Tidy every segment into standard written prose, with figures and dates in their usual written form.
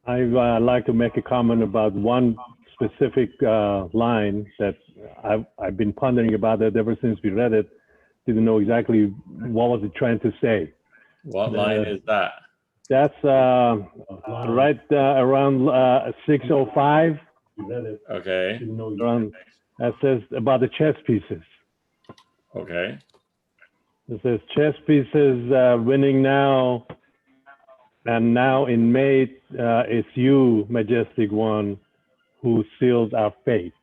I'd like to make a comment about one specific line that I've been pondering about it ever since we read it. Didn't know exactly what was it trying to say. What line is that? That's right around 605. Okay. Around, that says about the chess pieces. Okay. It says chess pieces winning now, and now in mate, it's you, majestic one, who seals our fate.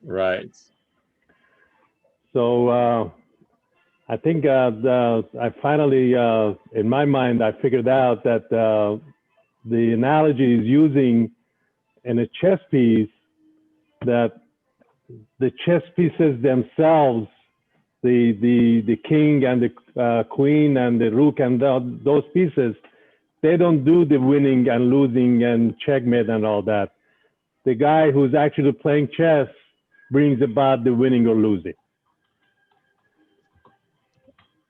Right. So I think I finally, in my mind, I figured out that the analogy is using in a chess piece that the chess pieces themselves, the king and the queen and the rook and those pieces, they don't do the winning and losing and checkmate and all that. The guy who's actually playing chess brings about the winning or losing.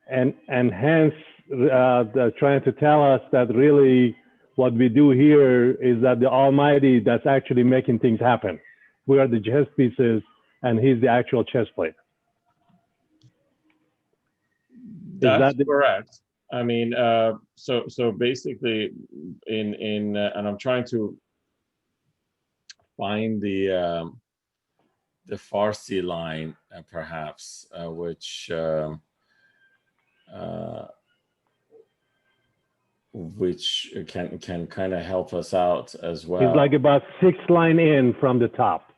And hence, they're trying to tell us that really what we do here is that the Almighty that's actually making things happen. We are the chess pieces, and He's the actual chess player. That's correct. I mean, so basically, and I'm trying to find the Farsi line, perhaps, which can kind of help us out as well. It's like about 6 lines in from the top.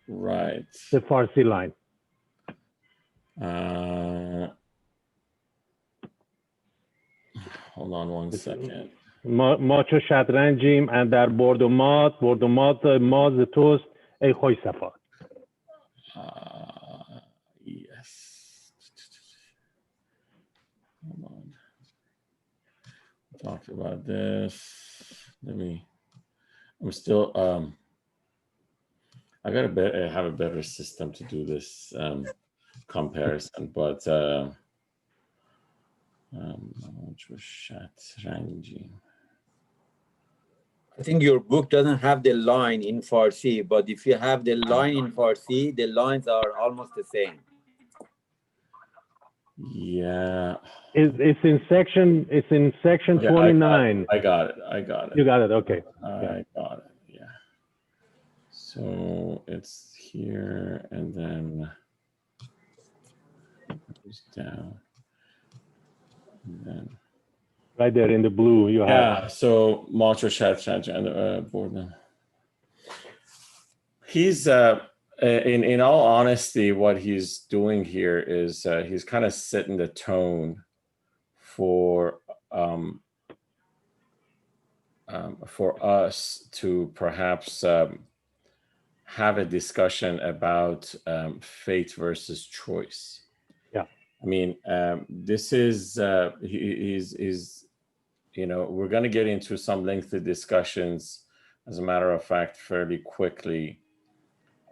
Right. The Farsi line. Hold on one second. ما چو شطرنجیم اندر برد و مات ماز توست ای خوش صفات. Yes. Hold on. Talk about this. I'm still I gotta have a better system to do this comparison, but I think your book doesn't have the line in Farsi, but if you have the line in Farsi, the lines are almost the same. Yeah. It's in section. It's in section 29. I got it. You got it. Okay. I got it. Yeah. So it's here, and then it goes down, and then right there in the blue, you have. Yeah. So Macho Chat and Borden. He's in all honesty, what he's doing here is he's kind of setting the tone for us to perhaps have a discussion about fate versus choice. Yeah, I mean, this is he's we're going to get into some lengthy discussions, as a matter of fact, fairly quickly.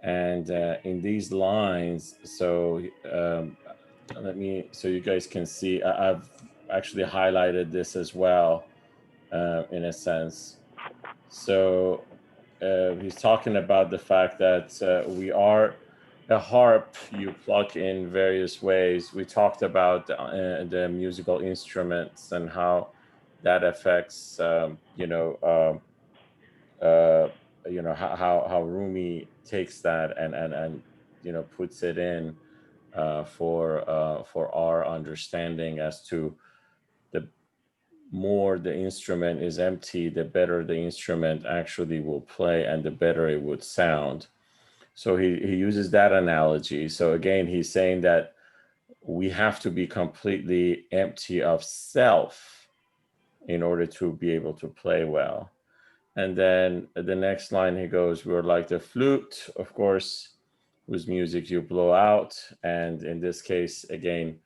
And in these lines, so so you guys can see, I've actually highlighted this as well, in a sense. So he's talking about the fact that we are a harp you pluck in various ways. We talked about the musical instruments and how that affects, how Rumi takes that and puts it in for our understanding as to the more the instrument is empty, the better the instrument actually will play and the better it would sound. So he uses that analogy. So again, he's saying that we have to be completely empty of self in order to be able to play well. And then the next line he goes, we're like the flute, of course, whose music you blow out. And in this case, again,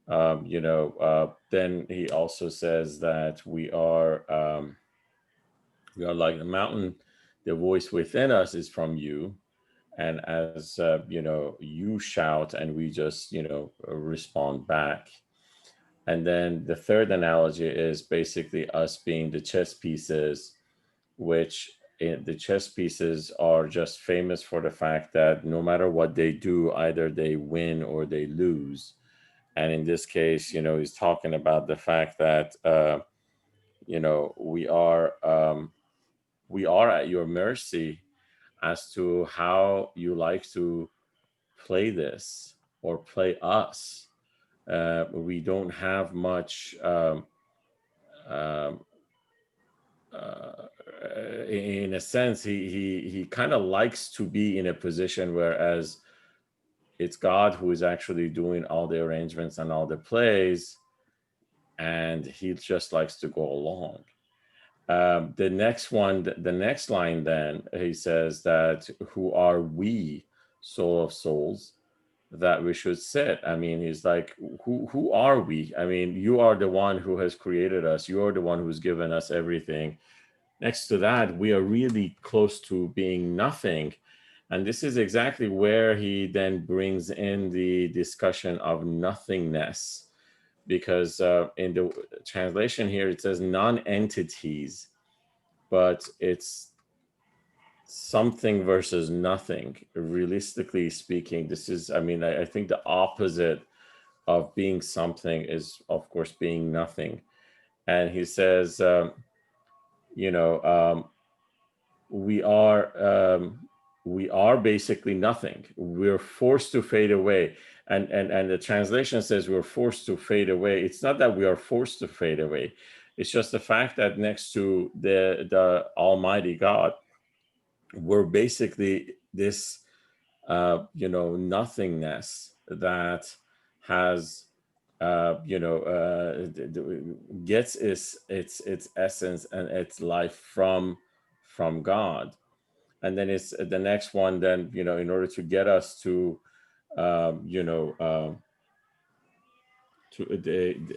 then he also says that we are like the mountain. The voice within us is from you. And as, you shout and we just, respond back. And then the third analogy is basically us being the chess pieces which the chess pieces are just famous for the fact that no matter what they do, either they win or they lose. And in this case, he's talking about the fact that we are at your mercy as to how you like to play this or play us. We don't have much um, in a sense. He kind of likes to be in a position whereas it's God who is actually doing all the arrangements and all the plays, and he just likes to go along. The next one, the next line, then he says that who are we, soul of souls, that we should sit. I mean, he's like, who are we? I mean, you are the one who has created us. You are the one who's given us everything. Next to that, we are really close to being nothing. And this is exactly where he then brings in the discussion of nothingness, because in the translation here, it says non-entities, but it's something versus nothing. Realistically speaking, this is, I mean, I think the opposite of being something is, of course, being nothing. And he says, you know, we are basically nothing. We're forced to fade away. And the translation says we're forced to fade away. It's not that we are forced to fade away. It's just the fact that next to the Almighty God, we're basically this nothingness that has gets its essence and its life from God. And then it's the next one, then in order to get us to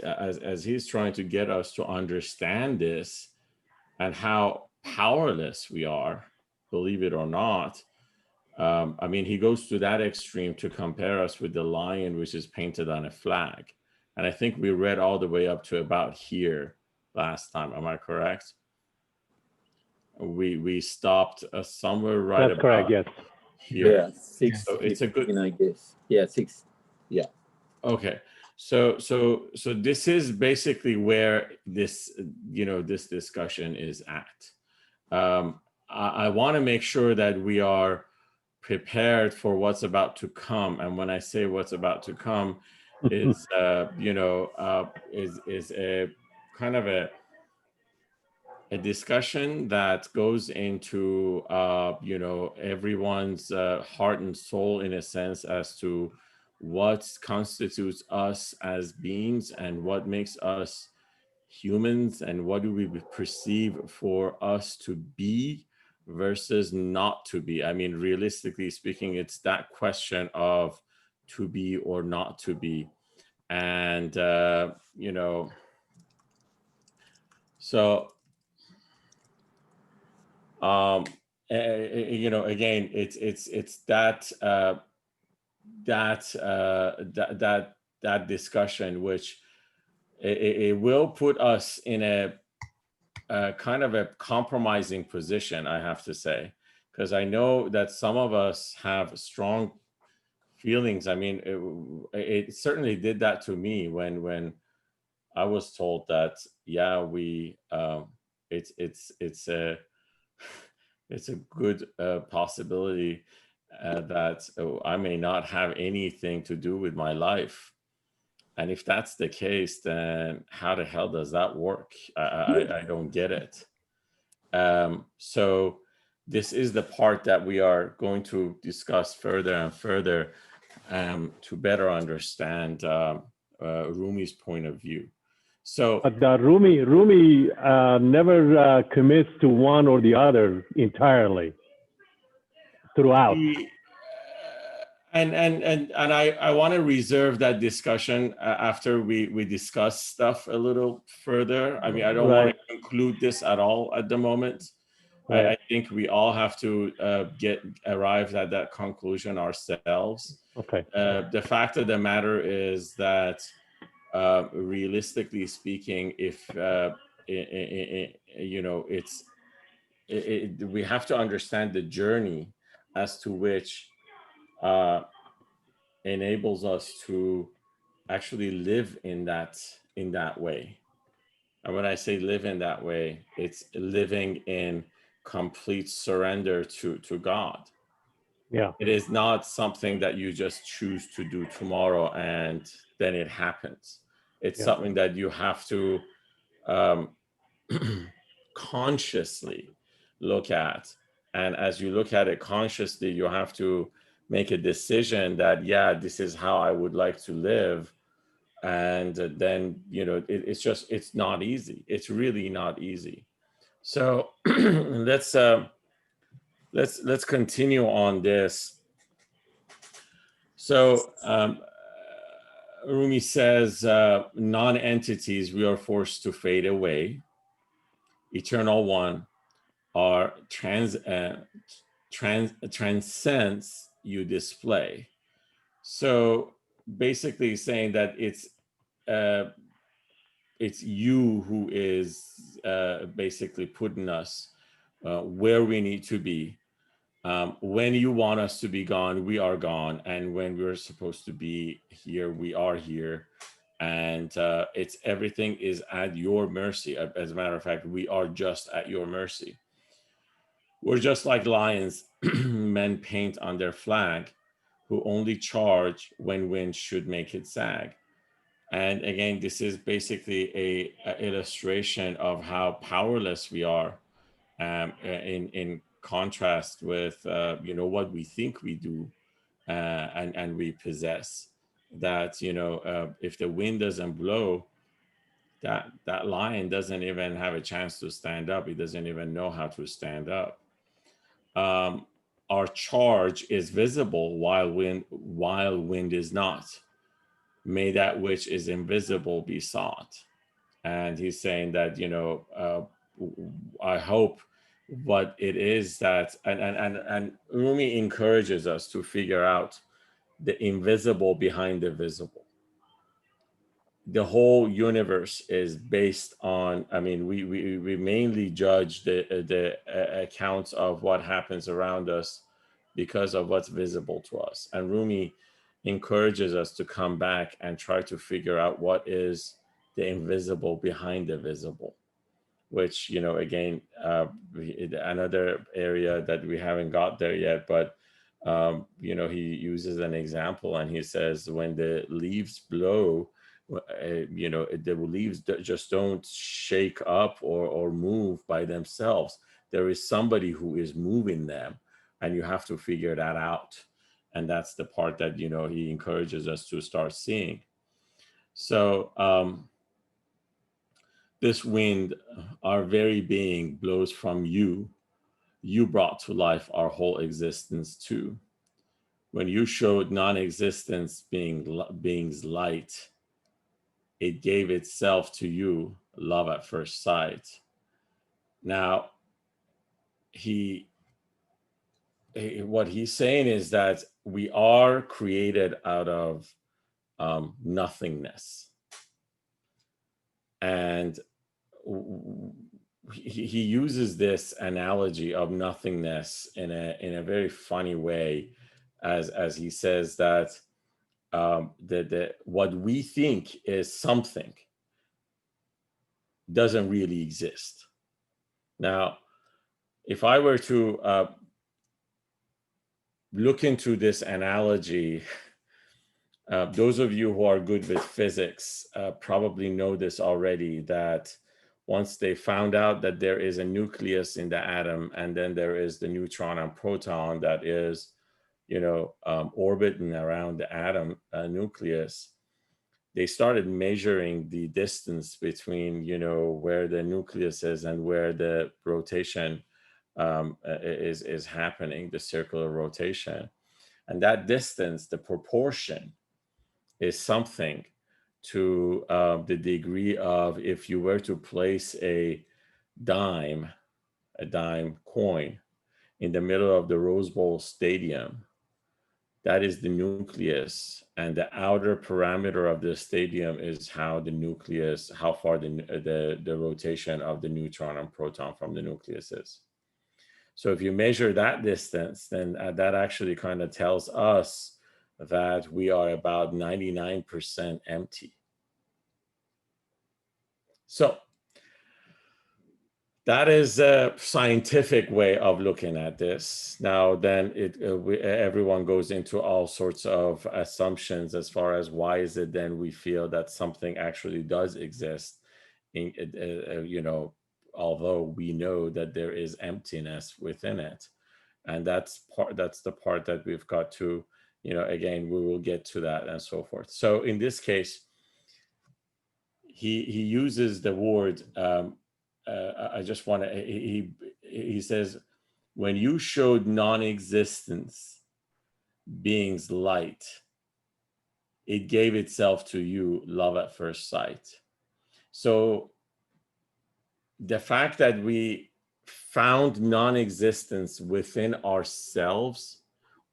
as he's trying to get us to understand this and how powerless we are, believe it or not. I mean, he goes to that extreme to compare us with the lion, which is painted on a flag. And I think we read all the way up to about here last time. Am I correct? We stopped somewhere right That's about correct, yes. here. Yeah, 6, So it's a good. I guess. Yeah, 6. Yeah. Okay. So this is basically where this this discussion is at. I want to make sure that we are prepared for what's about to come. And when I say what's about to come, is is a kind of a discussion that goes into everyone's heart and soul, in a sense, as to what constitutes us as beings and what makes us humans and what do we perceive for us to be versus not to be. I mean, realistically speaking, it's that question of to be or not to be. And so again, it's that discussion, which it will put us in a kind of a compromising position, I have to say, because I know that some of us have strong feelings. I mean, it certainly did that to me when I was told that, yeah, we it's a it's a good possibility that I may not have anything to do with my life. And if that's the case, then how the hell does that work? I don't get it. So this is the part that we are going to discuss further and further to better understand Rumi's point of view. So But Rumi never commits to one or the other entirely throughout. And I want to reserve that discussion after we discuss stuff a little further. I mean, I don't want to conclude this at all at the moment. Right. I think we all have to arrive at that conclusion ourselves. Okay. The fact of the matter is that realistically speaking, if it's we have to understand the journey as to which uh, enables us to actually live in that way. And when I say live in that way, it's living in complete surrender to God. Yeah. It is not something that you just choose to do tomorrow and then it happens. It's Yeah. something that you have to um, consciously look at. And as you look at it consciously, you have to make a decision that, yeah, this is how I would like to live. And then, it's just, it's not easy. It's really not easy. So let's continue on this. So Rumi says, non-entities we are forced to fade away. Eternal one are transcends you display. So basically saying that it's you who is basically putting us where we need to be. When you want us to be gone, we are gone, and when we're supposed to be here, we are here. And it's everything is at your mercy. As a matter of fact, we are just at your mercy. We're just like lions men paint on their flag, who only charge when wind should make it sag. And again, this is basically a illustration of how powerless we are, in contrast with what we think we do, and we possess. That if the wind doesn't blow, that lion doesn't even have a chance to stand up. He doesn't even know how to stand up. Our charge is visible while wind is not. May that which is invisible be sought. And he's saying that I hope what it is that and Rumi encourages us to figure out the invisible behind the visible. The whole universe is based on, I mean, we mainly judge the accounts of what happens around us because of what's visible to us. And Rumi encourages us to come back and try to figure out what is the invisible behind the visible, which, again, another area that we haven't got there yet, but he uses an example and he says, when the leaves blow, the leaves just don't shake up or move by themselves. There is somebody who is moving them, and you have to figure that out. And that's the part that he encourages us to start seeing. So this wind, our very being, blows from you. You brought to life our whole existence too. When you showed non-existence being's light, it gave itself to you, love at first sight. Now, what he's saying is that we are created out of nothingness. And he uses this analogy of nothingness in a very funny way, as he says that what we think is something doesn't really exist. Now, if I were to look into this analogy, those of you who are good with physics probably know this already, that once they found out that there is a nucleus in the atom, and then there is the neutron and proton that is, orbiting around the atom nucleus, they started measuring the distance between, where the nucleus is and where the rotation is happening, the circular rotation. And that distance, the proportion, is something to the degree of, if you were to place a dime coin in the middle of the Rose Bowl stadium, that is the nucleus, and the outer parameter of the stadium is how far the rotation of the neutron and proton from the nucleus is. So if you measure that distance, then that actually kind of tells us that we are about 99% empty. So that is a scientific way of looking at this. Now, then everyone goes into all sorts of assumptions as far as why is it then we feel that something actually does exist, although we know that there is emptiness within it. And that's the part that we've got to, again, we will get to that and so forth. So in this case, he uses the word, I just want to, he says, when you showed non-existence beings light, it gave itself to you, love at first sight. So the fact that we found non-existence within ourselves,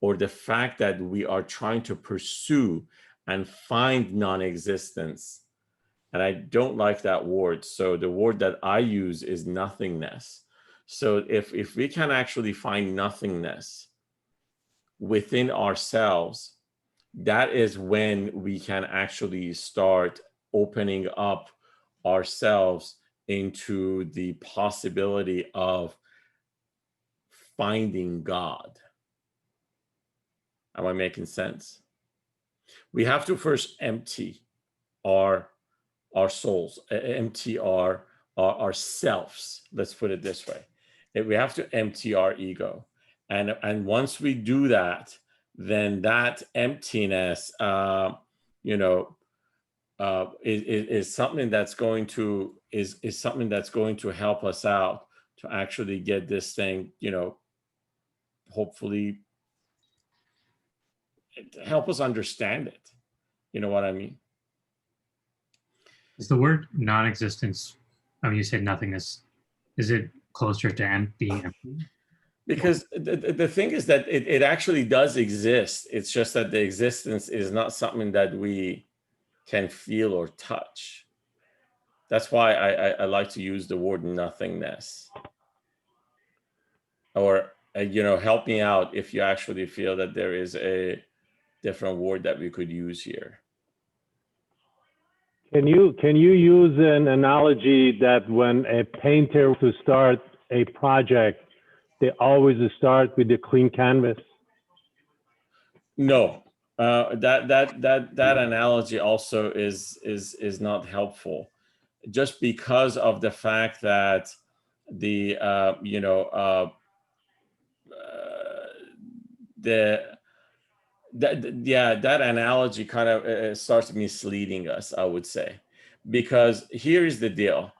or the fact that we are trying to pursue and find non-existence, and I don't like that word. So the word that I use is nothingness. So if we can actually find nothingness within ourselves, that is when we can actually start opening up ourselves into the possibility of finding God. Am I making sense? We have to first empty our souls, empty our selves. Let's put it this way. We have to empty our ego. And once we do that, then that emptiness, is something that's going to is something that's going to help us out to actually get this thing, hopefully help us understand it. You know what I mean? Is the word non-existence, I mean, you said nothingness, is it closer to being empty? Because the thing is that it actually does exist. It's just that the existence is not something that we can feel or touch. That's why I like to use the word nothingness. Or, help me out if you actually feel that there is a different word that we could use here. Can you use an analogy that when a painter to start a project, they always start with the clean canvas? No, that analogy also is not helpful, just because of the fact that that analogy kind of starts misleading us, I would say, because here is the deal.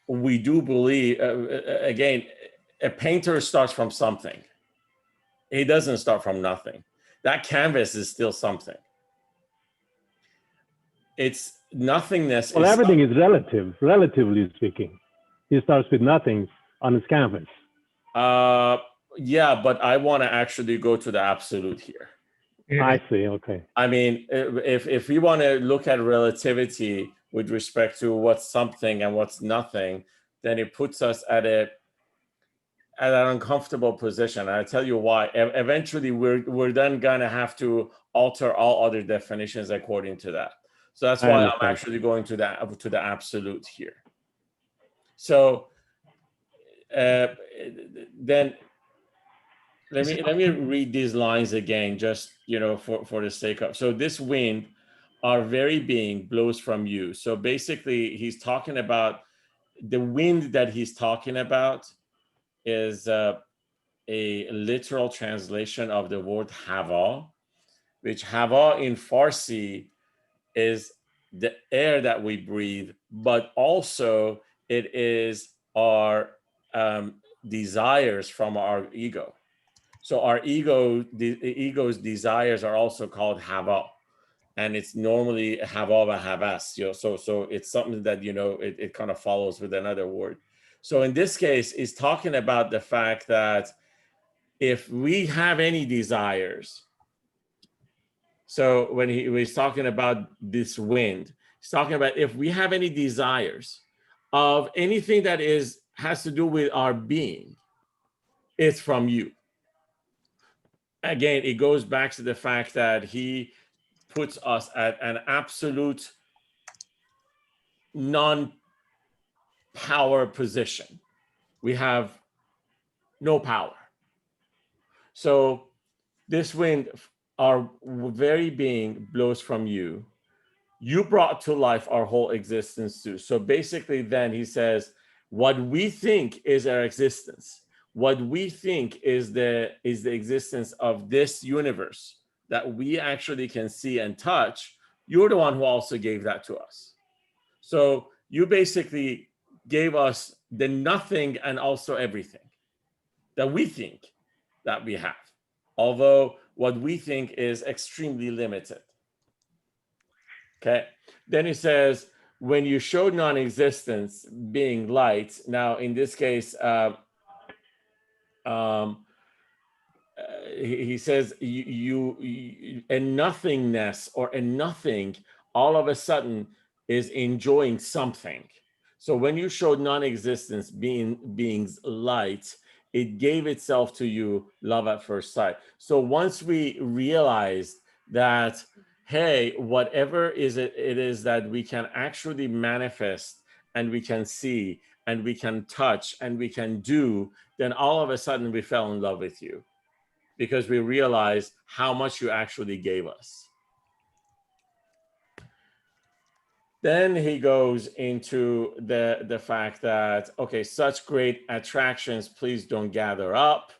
We do believe, again, a painter starts from something. He doesn't start from nothing. That canvas is still something. It's nothingness. Well, everything is relative, relatively speaking. He starts with nothing on his canvas. Yeah, but I want to actually go to the absolute here. I see. Okay. I mean, if we want to look at relativity with respect to what's something and what's nothing, then it puts us at an uncomfortable position. And I tell you why. Eventually, we're then gonna have to alter all other definitions according to that. So that's why I'm actually going to the absolute here. So then let me read these lines again, just for the sake of. So this wind, our very being, blows from you. So basically, he's talking about the wind that he's talking about is a literal translation of the word hava, which hava in Farsi is the air that we breathe, but also it is our desires from our ego. So our ego, the ego's desires are also called hava, and it's normally hava havas. So it's something that it kind of follows with another word. So in this case, it's talking about the fact that if we have any desires, so when he was talking about this wind, he's talking about if we have any desires of anything that is has to do with our being. It's from you. Again, it goes back to the fact that he puts us at an absolute non-power position. We have no power. So this wind, our very being, blows from you. You brought to life our whole existence too. So basically then he says, what we think is our existence, what we think is the existence of this universe that we actually can see and touch, you're the one who also gave that to us. So you basically gave us the nothing and also everything that we think that we have, although what we think is extremely limited. Okay. Then he says, when you showed non-existence, being light. Now, in this case, he says you a nothingness or a nothing all of a sudden is enjoying something. So when you showed non-existence, being's light, it gave itself to you, love at first sight. So once we realized that, hey, whatever it is that we can actually manifest and we can see and we can touch and we can do, then all of a sudden we fell in love with you because we realized how much you actually gave us. Then he goes into the fact that, okay, such great attractions, please don't gather up,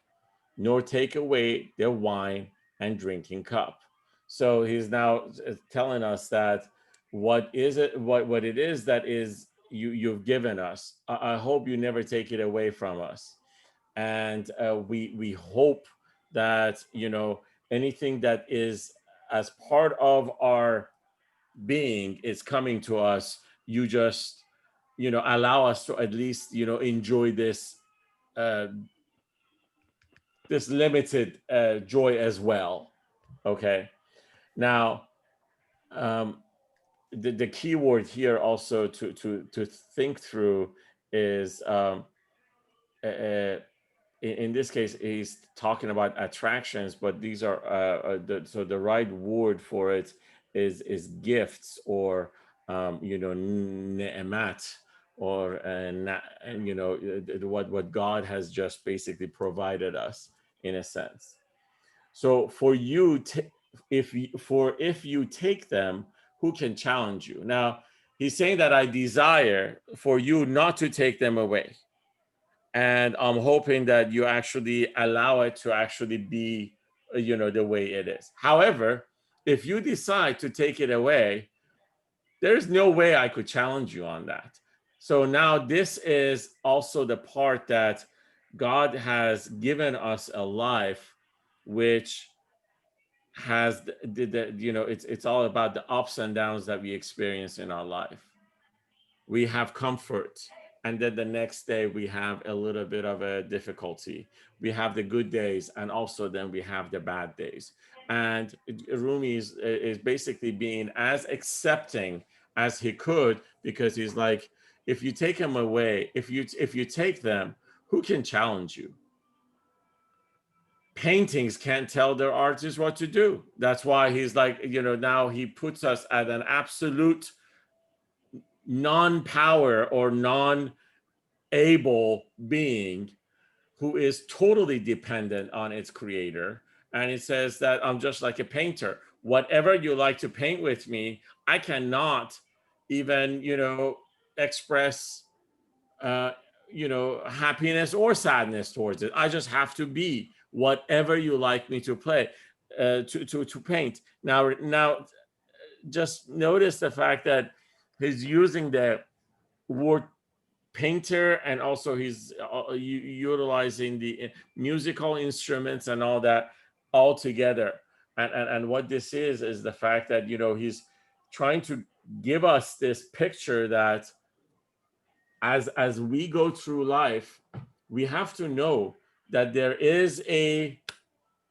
nor take away their wine and drinking cup. So he's now telling us that what it is that is you've given us. I hope you never take it away from us. And we hope that, you know, anything that is as part of our being is coming to us, you just, you know, allow us to at least, you know, enjoy this this limited joy as well. Okay. Now, the key word here also to think through is in this case he's talking about attractions, but these are so the right word for it is gifts, or you know, ne'emat, or you know, what God has just basically provided us in a sense. So for you if you take them, who can challenge you? Now he's saying that I desire for you not to take them away, and I'm hoping that you actually allow it to actually be, you know, the way it is. However, if you decide to take it away, there's no way I could challenge you on that. So now this is also the part that God has given us a life which has the you know, it's all about the ups and downs that we experience in our life. We have comfort, and then the next day we have a little bit of a difficulty. We have the good days, and also then we have the bad days. And Rumi is basically being as accepting as he could, because he's like, if you take them away, if you take them, who can challenge you? Paintings can't tell their artists what to do. That's why he's like, you know, now he puts us at an absolute non-power or non-able being who is totally dependent on its creator. And it says that I'm just like a painter. Whatever you like to paint with me, I cannot even, you know, express you know, happiness or sadness towards it. I just have to be whatever you like me to play, to paint. Now just notice the fact that he's using the word painter, and also he's utilizing the musical instruments and all that all together. And what this is the fact that, you know, he's trying to give us this picture that as we go through life, we have to know that there is a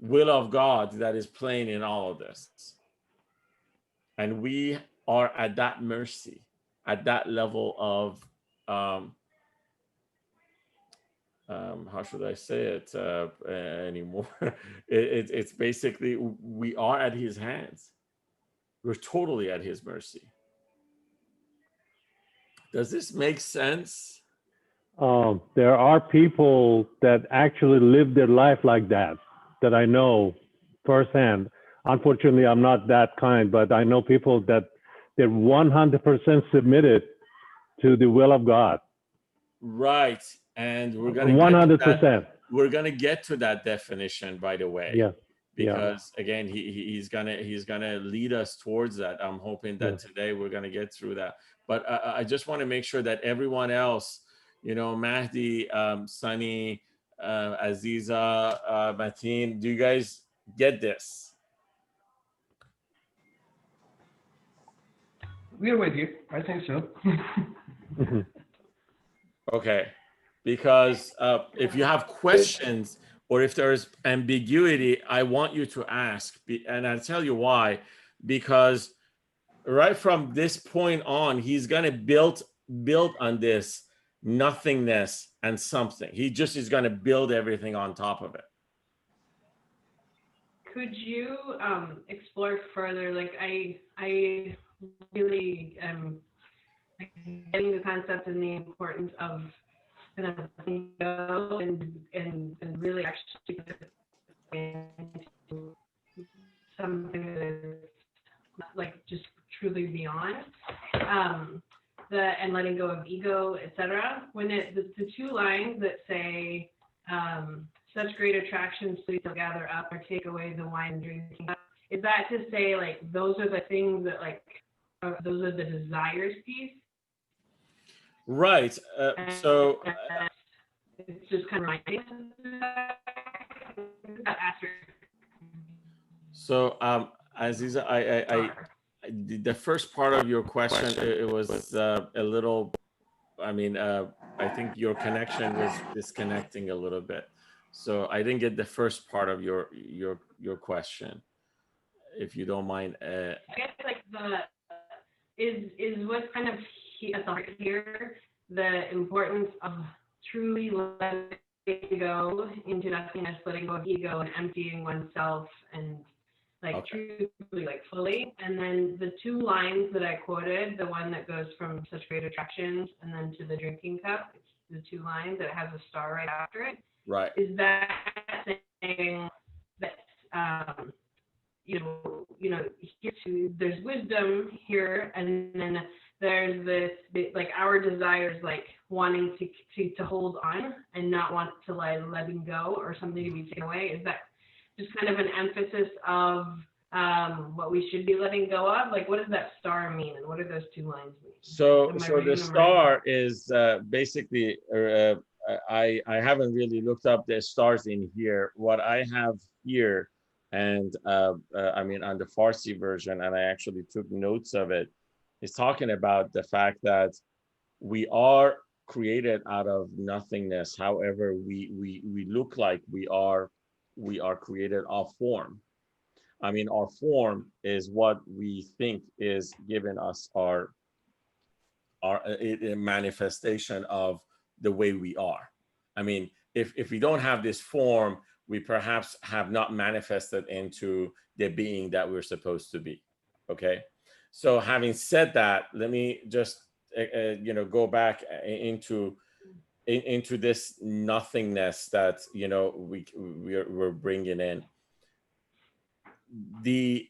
will of God that is playing in all of this. And we are at that mercy, at that level of how should I say it anymore? It's basically we are at his hands. We're totally at his mercy. Does this make sense? There are people that actually live their life like that I know firsthand. Unfortunately, I'm not that kind, but I know people that they're 100% submitted to the will of God. Right. And we're going to get to that. 100%. We're going to get to that definition, by the way. Yeah. Because again, he's gonna lead us towards that. I'm hoping that today we're gonna get through that. But I just want to make sure that everyone else, you know, Mahdi, Sunny, Aziza, Mateen, do you guys get this? We're with you. I think so. Okay, because if you have questions or if there's ambiguity, I want you to ask, and I'll tell you why. Because right from this point on, he's gonna build on this nothingness and something. He just is gonna build everything on top of it. Could you explore further? Like I really am getting the concept and the importance of kind of letting go and really actually into something that is like just truly beyond and letting go of ego, etc. When the two lines that say such great attractions please don't gather up or take away the wine and drinking cup, is that to say like those are the things that like those are the desires piece? Right. So it's just kind of reminding. So Aziza, I the first part of your question, it was a little. I mean, I think your connection was disconnecting a little bit, so I didn't get the first part of your question. If you don't mind. I guess like is what's kind of here the importance of truly letting go into nothingness, letting go of ego and emptying oneself and like truly like fully. And then the two lines that I quoted, the one that goes from such great attractions and then to the drinking cup, it's the two lines that has a star right after it. Right. Is that saying that you know, there's wisdom here, and then there's this like our desires, like wanting to hold on and not want to like letting go or something to be taken away. Is that just kind of an emphasis of what we should be letting go of? Like, what does that star mean, and what do those two lines mean? So the star is basically. I haven't really looked up the stars in here. What I have here. And I mean, on the Farsi version, and I actually took notes of it, is talking about the fact that we are created out of nothingness. However, we look like we are created of form. I mean, our form is what we think is giving us our manifestation of the way we are. I mean, if we don't have this form, we perhaps have not manifested into the being that we're supposed to be. Okay. So having said that, let me just, go back into this nothingness that, we're bringing in. The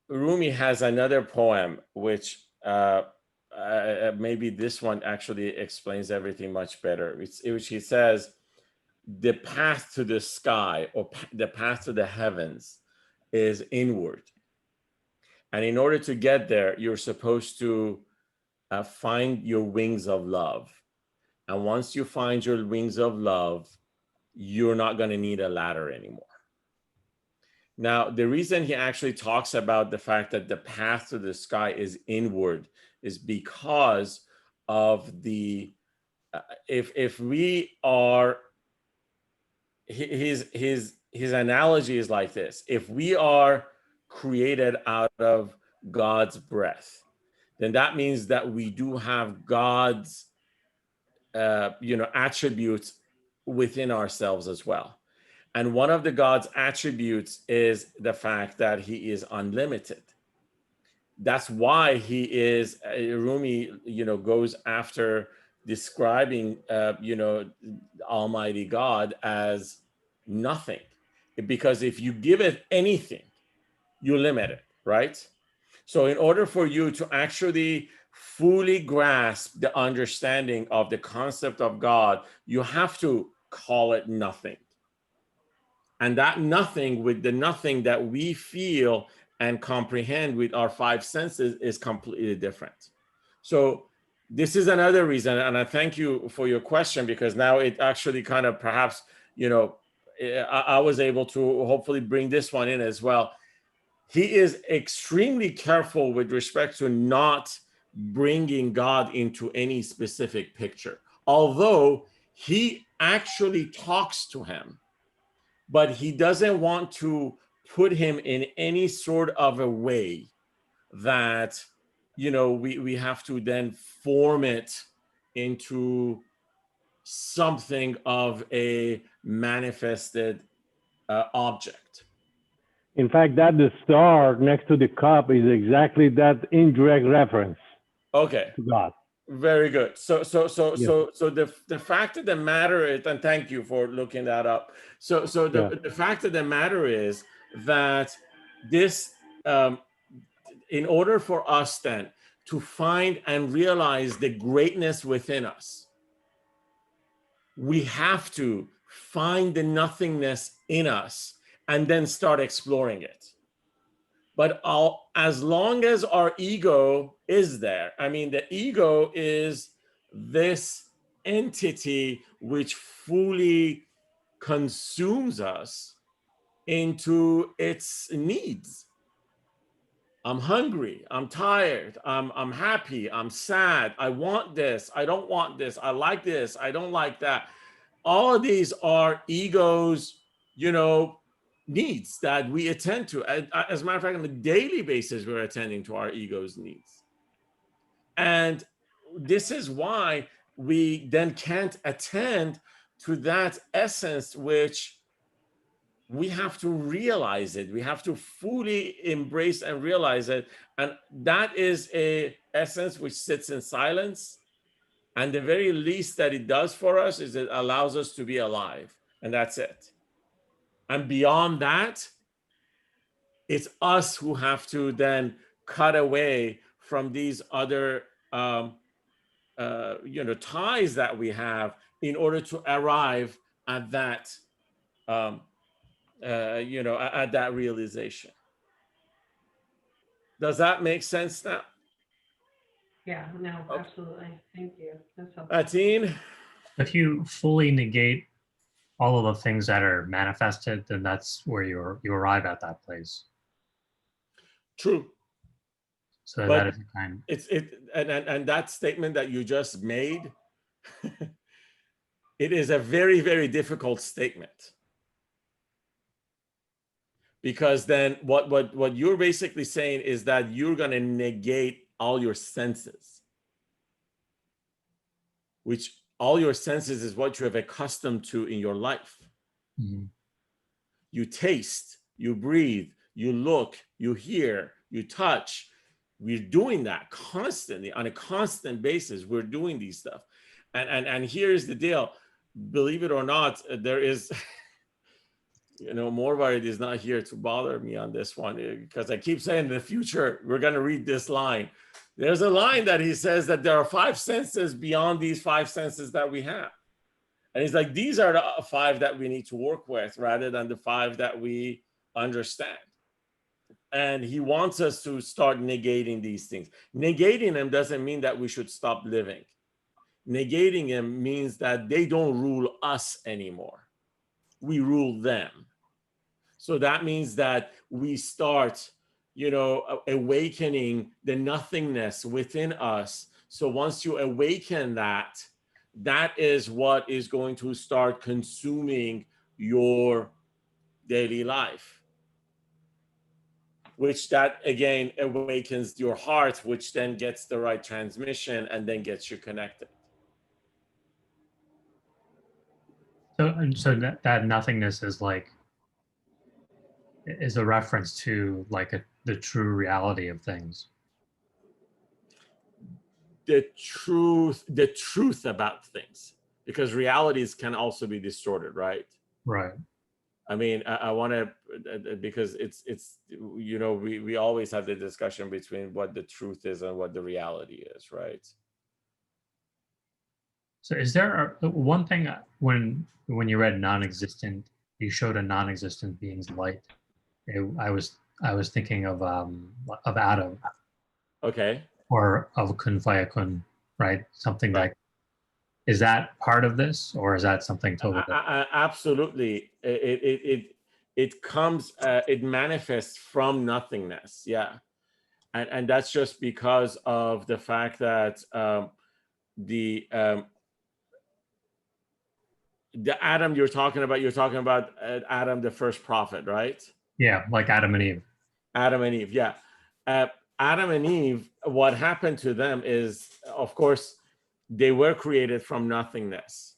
Rumi has another poem, which maybe this one actually explains everything much better. Which he says, the path to the sky or the path to the heavens is inward. And in order to get there, you're supposed to find your wings of love. And once you find your wings of love, you're not going to need a ladder anymore. Now, the reason he actually talks about the fact that the path to the sky is inward is because of the, if we are, his analogy is like this: if we are created out of God's breath, then that means that we do have God's attributes within ourselves as well. And one of the God's attributes is the fact that he is unlimited. That's why he is, Rumi, goes after describing, Almighty God as nothing. Because if you give it anything, you limit it, right? So in order for you to actually fully grasp the understanding of the concept of God, you have to call it nothing. And that nothing, with the nothing that we feel and comprehend with our five senses, is completely different. So this is another reason, and I thank you for your question, because now it actually kind of perhaps, I was able to hopefully bring this one in as well. He is extremely careful with respect to not bringing God into any specific picture, although he actually talks to him, but he doesn't want to put him in any sort of a way that, we have to then form it into something of a manifested object. In fact, the star next to the cup is exactly that indirect reference Okay. to God. Very good. So Yes. the fact of the matter is, and thank you for looking that up. So the fact of the matter is that this, in order for us then to find and realize the greatness within us, we have to find the nothingness in us and then start exploring it. But as long as our ego is there, I mean, the ego is this entity which fully consumes us into its needs. I'm hungry, I'm tired, I'm happy, I'm sad, I want this, I don't want this, I like this, I don't like that. All of these are egos, needs that we attend to. As a matter of fact, on a daily basis, we're attending to our ego's needs. And this is why we then can't attend to that essence, which we have to realize it. We have to fully embrace and realize it. And that is a essence which sits in silence. And the very least that it does for us is it allows us to be alive. And that's it. And beyond that, it's us who have to then cut away from these other ties that we have in order to arrive at that at that realization. Does that make sense now? Yeah, no, Okay. absolutely. Thank you. That's helpful. Atine? If you fully negate all of the things that are manifested, then that's where you arrive at that place. True. So But that is a kind. And that statement that you just made, it is a very, very difficult statement. Because then what you're basically saying is that you're going to negate all your senses, which all your senses is what you have accustomed to in your life. Mm-hmm. You taste, you breathe, you look, you hear, you touch. We're doing that constantly, on a constant basis. We're doing these stuff. And here's the deal. Believe it or not, there is, Morvarid is not here to bother me on this one, because I keep saying in the future, we're going to read this line. There's a line that he says that there are five senses beyond these five senses that we have. And he's like, these are the five that we need to work with rather than the five that we understand. And he wants us to start negating these things. Negating them doesn't mean that we should stop living. Negating them means that they don't rule us anymore. We rule them. So that means that we start, awakening the nothingness within us. So once you awaken that, that is what is going to start consuming your daily life, which that again awakens your heart, which then gets the right transmission and then gets you connected. So that nothingness is like is a reference to like the true reality of things. The truth about things, because realities can also be distorted, right? Right. I mean, I want to, because it's we always have the discussion between what the truth is and what the reality is, right? So is there one thing when you read non-existent, you showed a non-existent being's light. I was thinking of Adam Okay. or of Kun Fayakun, right? Something Right. that is that part of this, or is that something totally different? Absolutely. It comes, it manifests from nothingness. Yeah. And that's just because of the fact that the Adam you're talking about Adam, the first prophet, right? Yeah, like Adam and Eve. Adam and Eve, yeah. Uh, Adam and Eve, what happened to them is, of course, they were created from nothingness.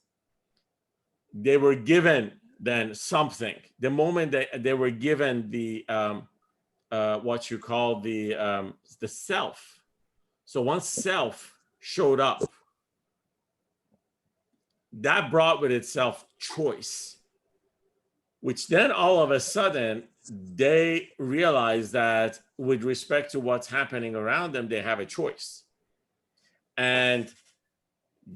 They were given then something. The moment they were given the what you call the self. So once self showed up, that brought with itself choice, which then all of a sudden they realize that with respect to what's happening around them, they have a choice. And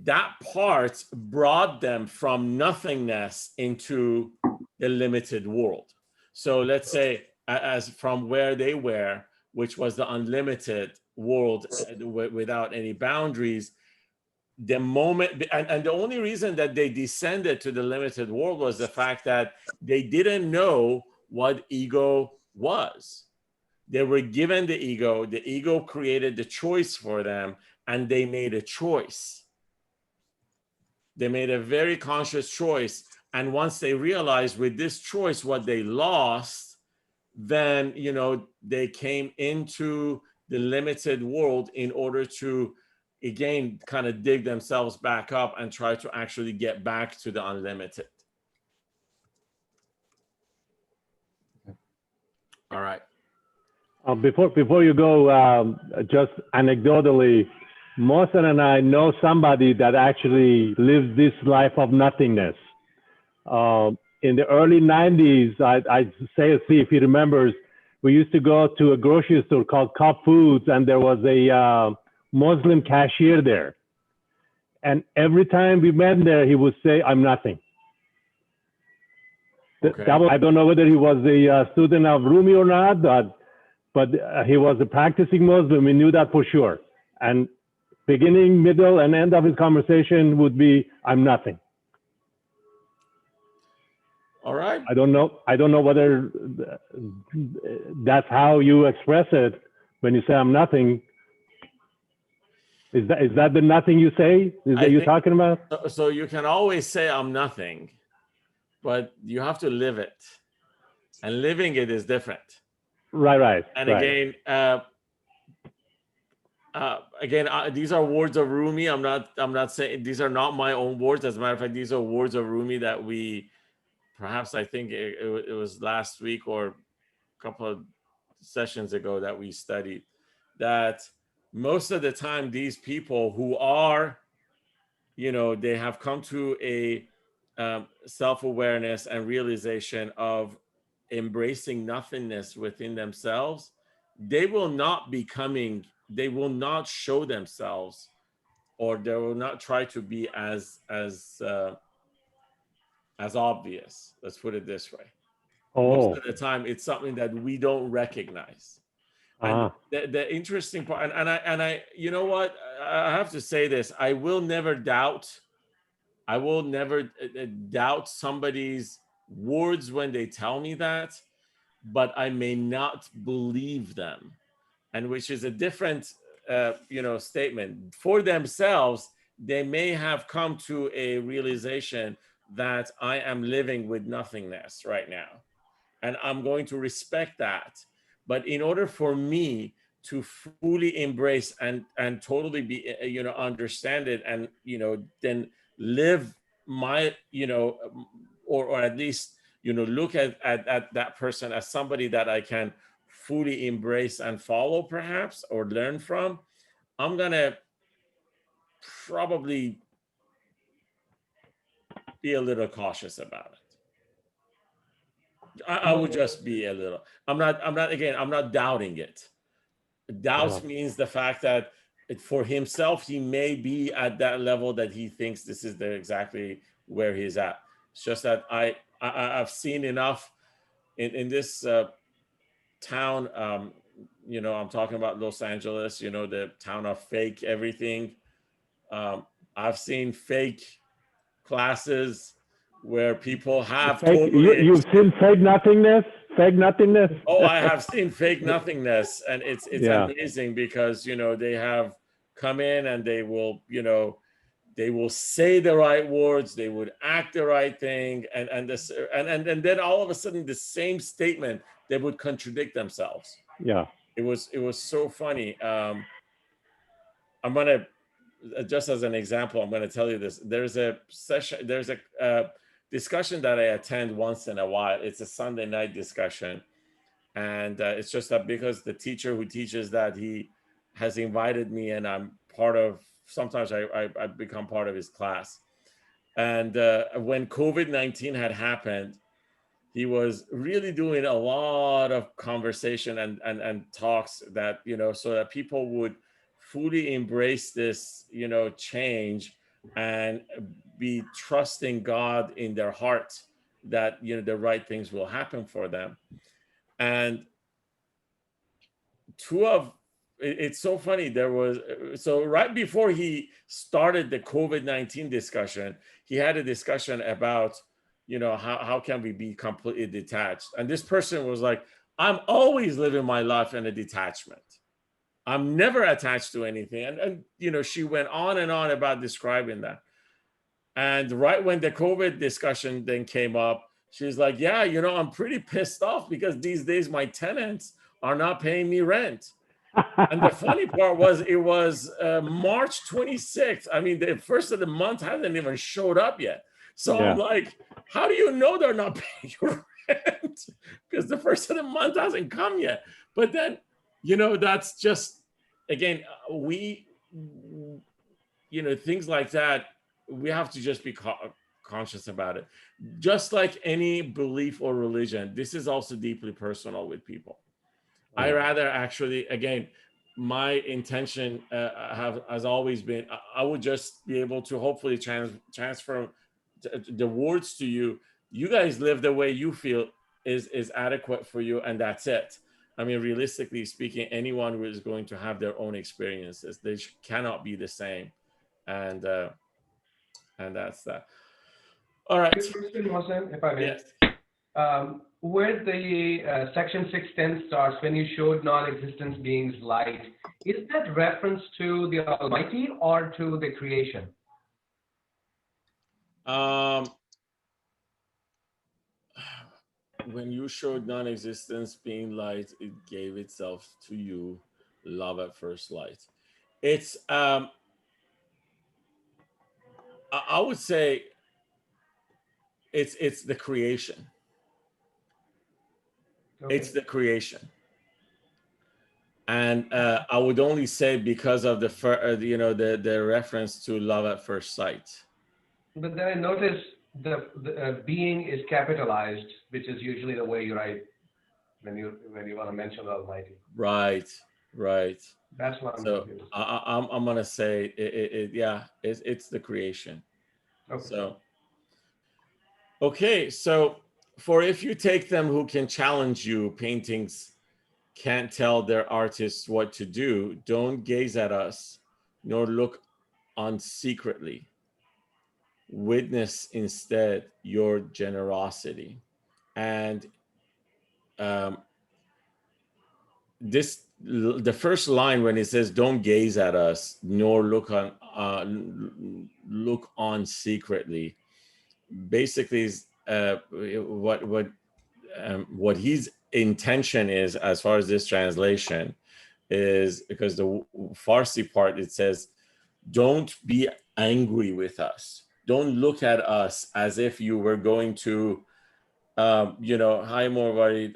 that part brought them from nothingness into the limited world. So let's say, as from where they were, which was the unlimited world without any boundaries, the moment, and the only reason that they descended to the limited world was the fact that they didn't know what ego was. They were given the ego created the choice for them, and they made a choice. They made a very conscious choice. And once they realized with this choice what they lost, then, they came into the limited world in order to, again, kind of dig themselves back up and try to actually get back to the unlimited. All right. Before you go, just anecdotally, Mohsen and I know somebody that actually lives this life of nothingness. In the early 90s, I see if he remembers, we used to go to a grocery store called Cup Foods, and there was a Muslim cashier there. And every time we met there, he would say, "I'm nothing." Okay. I don't know whether he was a student of Rumi or not, but he was a practicing Muslim. We knew that for sure. And beginning, middle, and end of his conversation would be, "I'm nothing." All right. I don't know whether that's how you express it when you say "I'm nothing." Is that the nothing you say? Is that you're talking about? So you can always say I'm nothing, but you have to live it, and living it is different. Right. And right. again, these are words of Rumi. I'm not saying these are not my own words. As a matter of fact, these are words of Rumi that we, perhaps I think it was last week or a couple of sessions ago that we studied, that most of the time these people who are, they have come to a self-awareness and realization of embracing nothingness within themselves, they will not show themselves, or they will not try to be as obvious. Let's put it this way. Most of the time it's something that we don't recognize. And the interesting part, and I you know what, I have to say this, I will never doubt somebody's words when they tell me that, but I may not believe them. And which is a different statement. For themselves, they may have come to a realization that I am living with nothingness right now, and I'm going to respect that. But in order for me to fully embrace and totally be understand it, and then live my or at least, you know, look at that person as somebody that I can fully embrace and follow, perhaps, or learn from, I'm gonna probably be a little cautious about it. I would just be a little. I'm not again, I'm not doubting it. Doubts means the fact that for himself, he may be at that level that he thinks this is exactly where he's at. It's just that I've seen enough in this town. You know, I'm talking about Los Angeles, you know, the town of fake everything. I've seen fake classes where people have totally. You've seen fake nothingness? Fake nothingness? Oh, I have seen fake nothingness, and it's Yeah. amazing because, you know, they have come in and they will, you know, they will say the right words, they would act the right thing, and then all of a sudden the same statement, they would contradict themselves. Yeah. It was so funny. I'm gonna, just as an example, I'm gonna tell you this. There's a session, there's a discussion that I attend once in a while. It's a Sunday night discussion. And it's just that because the teacher who teaches that, he has invited me, and I'm part of, sometimes I become part of his class. And when COVID-19 had happened, he was really doing a lot of conversation and talks that, you know, so that people would fully embrace this, you know, change and be trusting God in their heart that, you know, the right things will happen for them. And it's so funny. There was, so right before he started the COVID-19 discussion, he had a discussion about, you know, how can we be completely detached? And this person was like, I'm always living my life in a detachment. I'm never attached to anything. And you know, she went on and on about describing that. And right when the COVID discussion then came up, she's like, yeah, you know, I'm pretty pissed off because these days my tenants are not paying me rent. And the funny part was, it was March 26th. I mean, the first of the month hasn't even showed up yet. So I'm like, how do you know they're not paying your rent? Because the first of the month hasn't come yet. But then, you know, that's just, again, we, you know, things like that, we have to just be conscious about it. Just like any belief or religion, this is also deeply personal with people. I rather actually, again, my intention has always been, I would just be able to hopefully transfer the words to you. You guys live the way you feel is adequate for you, and that's it. I mean, realistically speaking, anyone who is going to have their own experiences, they cannot be the same, and that's that. All right. Quick question, Mohsen, if I may. Yes. Where the section 610 starts, when you showed non-existence beings light, is that reference to the Almighty or to the creation? When you showed non-existence being light, it gave itself to you, love at first light. It's I would say it's the creation. Okay. It's the creation. And I would only say because of the you know, the reference to love at first sight. But then I noticed the being is capitalized, which is usually the way you write when you want to mention the Almighty. Right. That's what I'm confused. I'm gonna say it's the creation. Okay. So for if you take them who can challenge you, paintings can't tell their artists what to do. Don't gaze at us, nor look on secretly. Witness instead your generosity. And the first line when it says, "Don't gaze at us, nor look on secretly," basically is what his intention is, as far as this translation is, because the Farsi part, it says, "Don't be angry with us. don't look at us as if you were going to, hi, Morvari,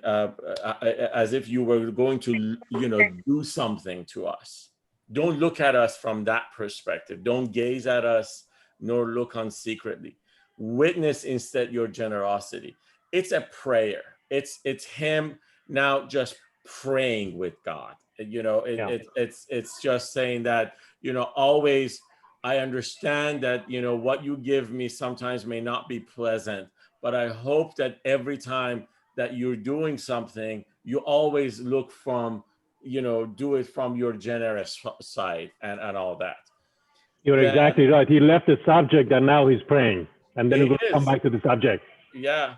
as if you were going to, do something to us. Don't look at us from that perspective. Don't gaze at us, nor look on secretly. Witness instead your generosity. It's a prayer. It's him now just praying with God. It's just saying that, always, I understand that, what you give me sometimes may not be pleasant, but I hope that every time that you're doing something, you always look from, do it from your generous side and all that. You're exactly right. He left the subject and now he's praying. And then we'll come back to the subject. Yeah.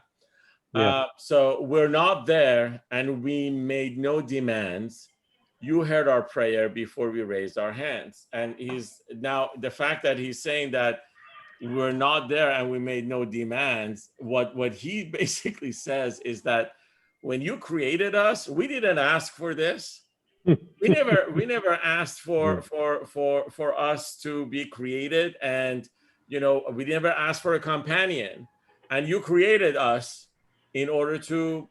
So we're not there and we made no demands. You heard our prayer before we raised our hands. And he's now, the fact that he's saying that we're not there and we made no demands, what he basically says is that when you created us, we didn't ask for this. we never asked for us to be created, and we never asked for a companion, and you created us in order to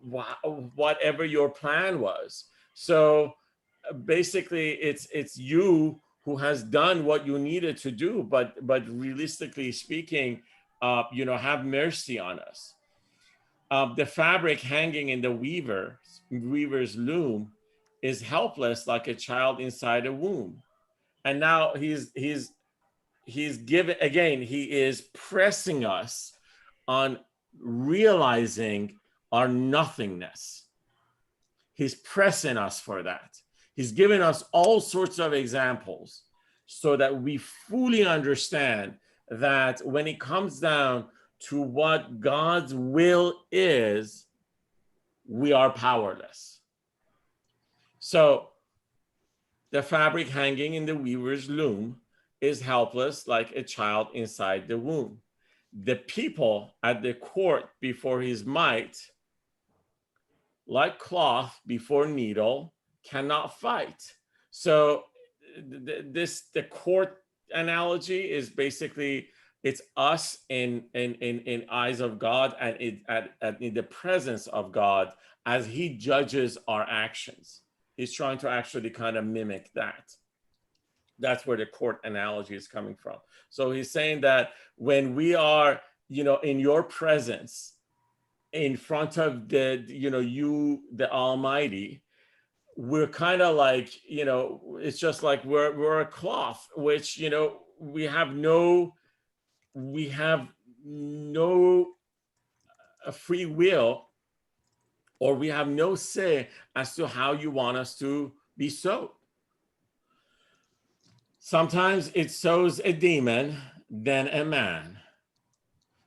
whatever your plan was. So basically it's you who has done what you needed to do, but realistically speaking, have mercy on us. The fabric hanging in the weaver's loom is helpless like a child inside a womb. And now he's given, again, he is pressing us on realizing our nothingness. He's pressing us for that. He's given us all sorts of examples so that we fully understand that when it comes down to what God's will is, we are powerless. So the fabric hanging in the weaver's loom is helpless like a child inside the womb. The people at the court before his might, like cloth before needle, cannot fight. So the court analogy is basically, it's us in eyes of God and in the presence of God as he judges our actions. He's trying to actually kind of mimic that. That's where the court analogy is coming from. So he's saying that when we are, in your presence, in front of you, the Almighty, we're kind of like, it's just like we're a cloth, which, we have no free will, or we have no say as to how you want us to be sewed. Sometimes it sews a demon, then a man.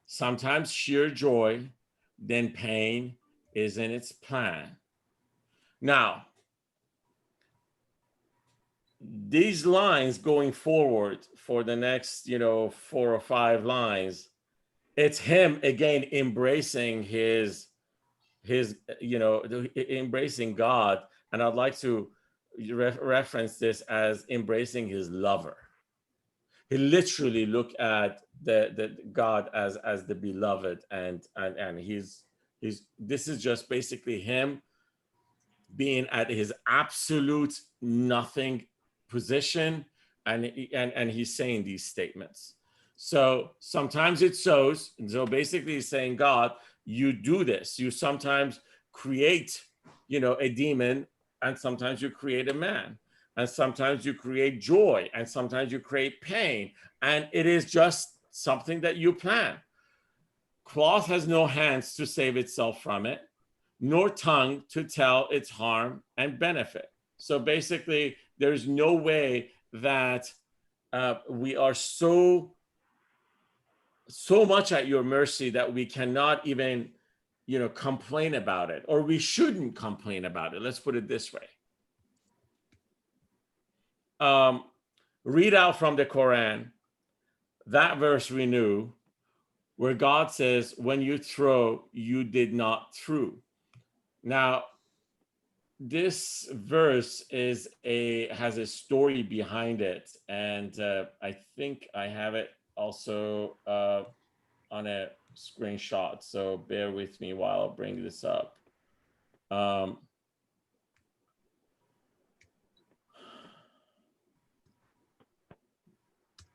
Sometimes sheer joy, then pain is in its plan. Now, these lines going forward for the next, 4 or 5 lines, it's him again embracing his, embracing God. And I'd like to reference this as embracing his lover. He literally looked at the God as the beloved, and he's this is just basically him being at his absolute nothing position, and he's saying these statements. So sometimes it shows, so basically he's saying, God, you do this. You sometimes create, a demon, and sometimes you create a man, and sometimes you create joy, and sometimes you create pain, and it is just something that you plan. Cloth has no hands to save itself from it, nor tongue to tell its harm and benefit. So basically, there's no way that we are so much at your mercy that we cannot even, complain about it, or we shouldn't complain about it. Let's put it this way. Read out from the Quran that verse we knew, where God says, when you throw, you did not throw. Now, this verse has a story behind it, and I think I have it also on a screenshot. So bear with me while I bring this up.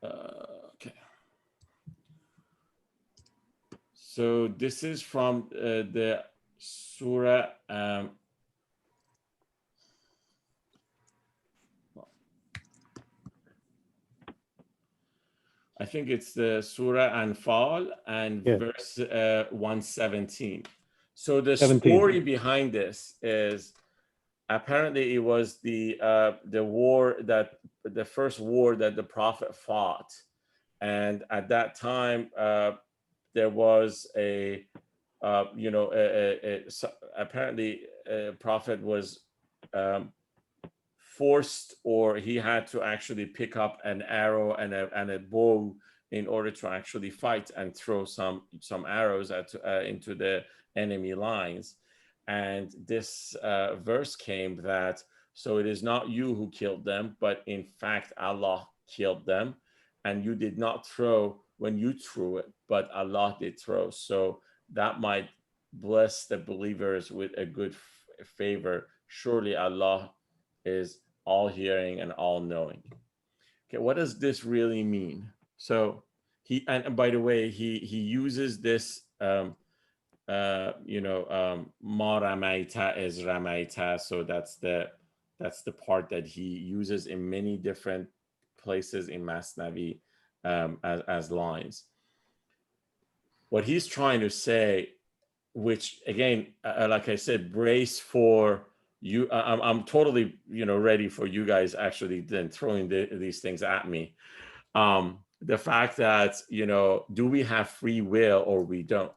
Okay. So this is from the Surah. I think it's the Surah Anfal and verse 117. So the 17. story behind this is apparently it was the first war that the Prophet fought, and at that time there was apparently a Prophet was forced, or he had to actually pick up an arrow and a bow in order to actually fight and throw some arrows into the enemy lines. And this verse came that, so it is not you who killed them, but in fact Allah killed them, and you did not throw when you threw it, but Allah did throw. So that might bless the believers with a good favor. Surely Allah is all hearing and all knowing. Okay, what does this really mean? So and by the way, he uses this ma ramaita is ramaita. So that's the part that he uses in many different places in Masnavi as lines. What he's trying to say, which again, like I said, brace for you. I'm totally ready for you guys actually then throwing these things at me. The fact that do we have free will or we don't?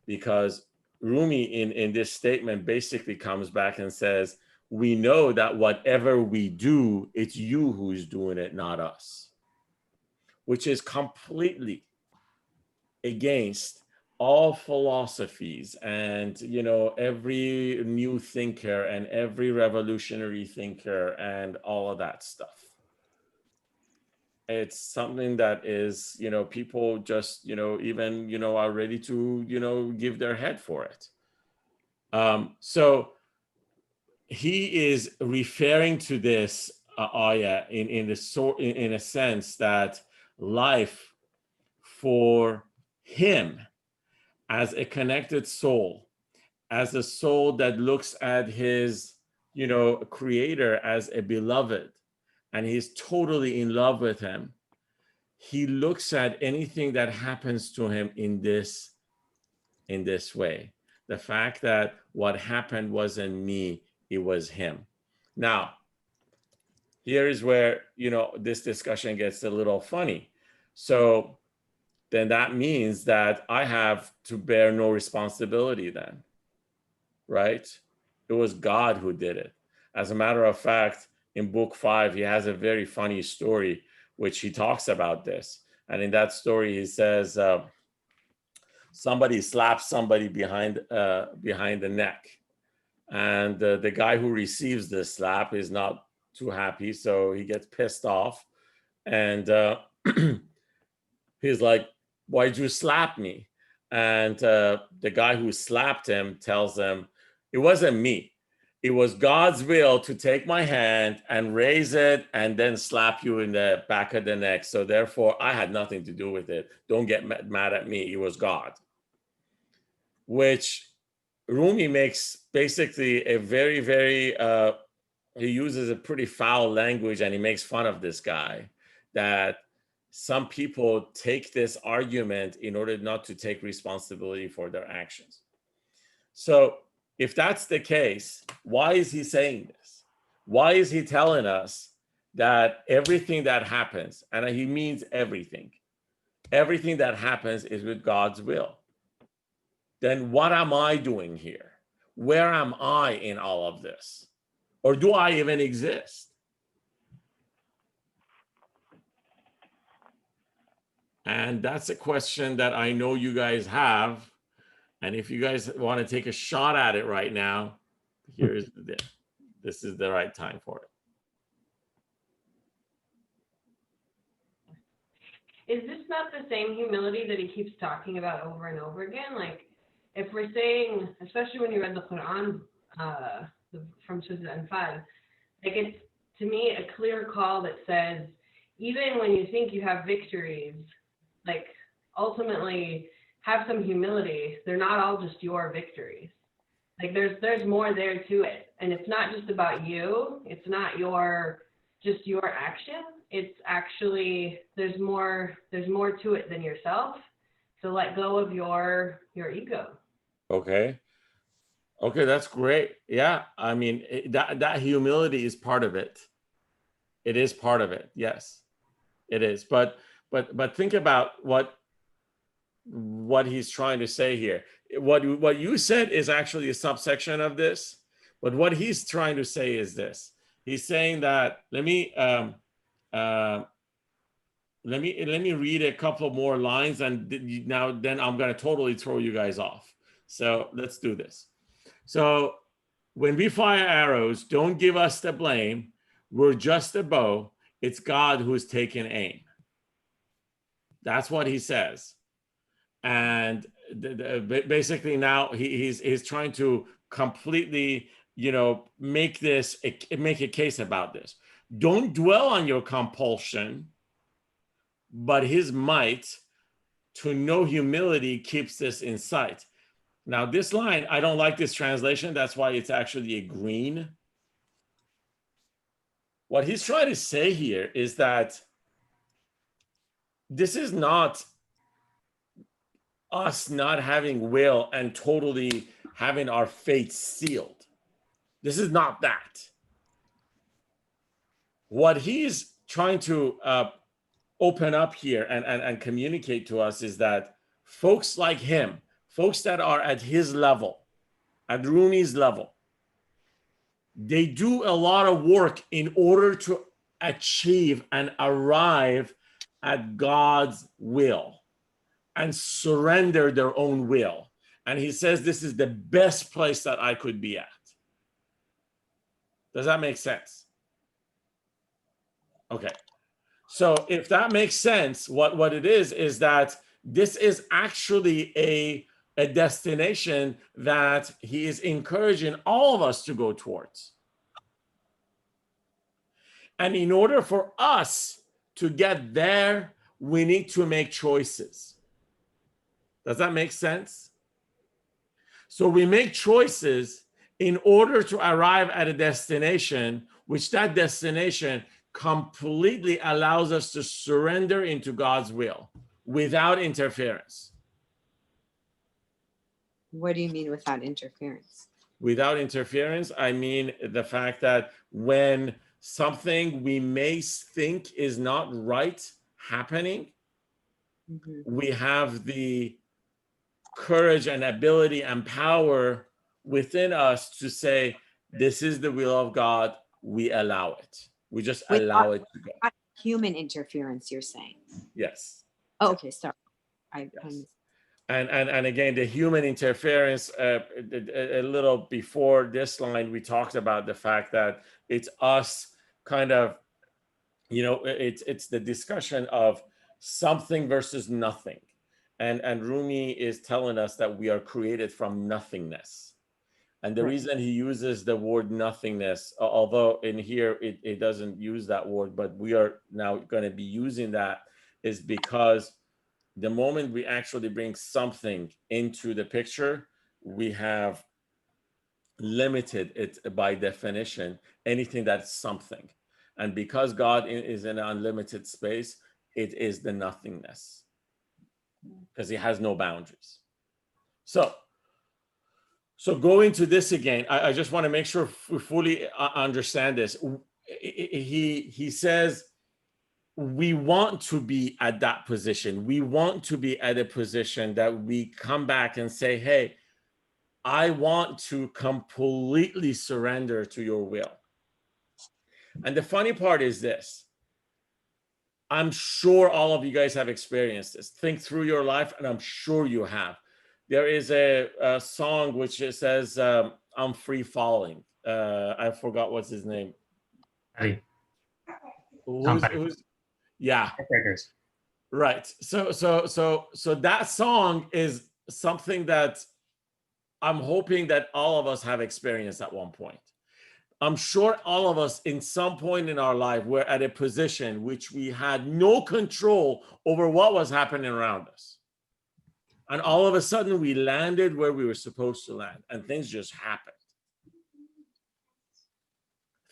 Because Rumi in this statement basically comes back and says, we know that whatever we do, it's you who's doing it, not us, which is completely against all philosophies and every new thinker and every revolutionary thinker and all of that stuff. It's something that is people just even are ready to give their head for it. So he is referring to this ayah in a sense that life for him as a connected soul, as a soul that looks at his creator as a beloved, and he's totally in love with him, he looks at anything that happens to him in this way. The fact that what happened wasn't me, it was him. Now, here is where this discussion gets a little funny. So then that means that I have to bear no responsibility then, right? It was God who did it. As a matter of fact, in book 5, he has a very funny story, which he talks about this. And in that story, he says, somebody slaps somebody behind the neck. And the guy who receives the slap is not too happy, so he gets pissed off. And he's like, why'd you slap me? And the guy who slapped him tells him, it wasn't me. It was God's will to take my hand and raise it and then slap you in the back of the neck. So therefore, I had nothing to do with it. Don't get mad at me. It was God. Which Rumi makes basically a very, very, he uses a pretty foul language, and he makes fun of this guy, that some people take this argument in order not to take responsibility for their actions. So if that's the case, why is he saying this? Why is he telling us that everything that happens, and he means everything that happens is with God's will? Then what am I doing here? Where am I in all of this? Or do I even exist? And that's a question that I know you guys have. And if you guys want to take a shot at it right now, Here's this is the right time for it. Is this not the same humility that he keeps talking about over and over again? Like, if we're saying, especially when you read the Quran from Surah 5, like, it's, to me, a clear call that says, even when you think you have victories, like, ultimately have some humility. They're not all just your victories. Like, there's more there to it. And it's not just about you. It's not just your action. It's actually, there's more to it than yourself. So let go of your ego. Okay, that's great. Yeah, I mean, that humility is part of it. It is part of it. Yes, it is. But think about what he's trying to say here. What you said is actually a subsection of this, but what he's trying to say is this. He's saying that, let me read a couple more lines, and then I'm going to totally throw you guys off. So let's do this. So when we fire arrows, don't give us the blame. We're just a bow. It's God who's taking aim. That's what he says. And basically now he's trying to completely, make a case about this. Don't dwell on your compulsion, but his might to know humility keeps this in sight. Now this line, I don't like this translation. That's why it's actually a green. What he's trying to say here is that this is not us not having will and totally having our fate sealed. This is not that. What he's trying to open up here and communicate to us is that folks like him, folks that are at his level, at Rumi's level, they do a lot of work in order to achieve and arrive at God's will and surrender their own will. And he says, this is the best place that I could be at. Does that make sense? Okay. So if that makes sense, what it is that this is actually a destination that he is encouraging all of us to go towards. And in order for us to get there, we need to make choices. Does that make sense? So we make choices in order to arrive at a destination, which that destination completely allows us to surrender into God's will without interference. What do you mean without interference? Without interference, I mean the fact that when something we may think is not right happening, we have the courage and ability and power within us to say, this is the will of God, we allow it. We just allow it to go. Human interference, you're saying? Yes. Oh, okay, sorry. Yes. And again, the human interference, a little before this line, we talked about the fact that it's us kind of, it's the discussion of something versus nothing. And Rumi is telling us that we are created from nothingness. And the reason he uses the word nothingness, although in here it doesn't use that word, but we are now going to be using that, is because the moment we actually bring something into the picture, we have limited it by definition, anything that's something. And because God is in an unlimited space, it is the nothingness, because he has no boundaries. So going to this again, I just want to make sure we fully understand this. He says, we want to be at that position. We want to be at a position that we come back and say, hey, I want to completely surrender to your will. And the funny part is this. I'm sure all of you guys have experienced this. Think through your life, and I'm sure you have. There is a song which says, I'm free falling. I forgot what's his name. Petty. Who's yeah. Heartbreakers. Right. So that song is something that I'm hoping that all of us have experienced at one point. I'm sure all of us in some point in our life were at a position which we had no control over what was happening around us. And all of a sudden we landed where we were supposed to land and things just happened.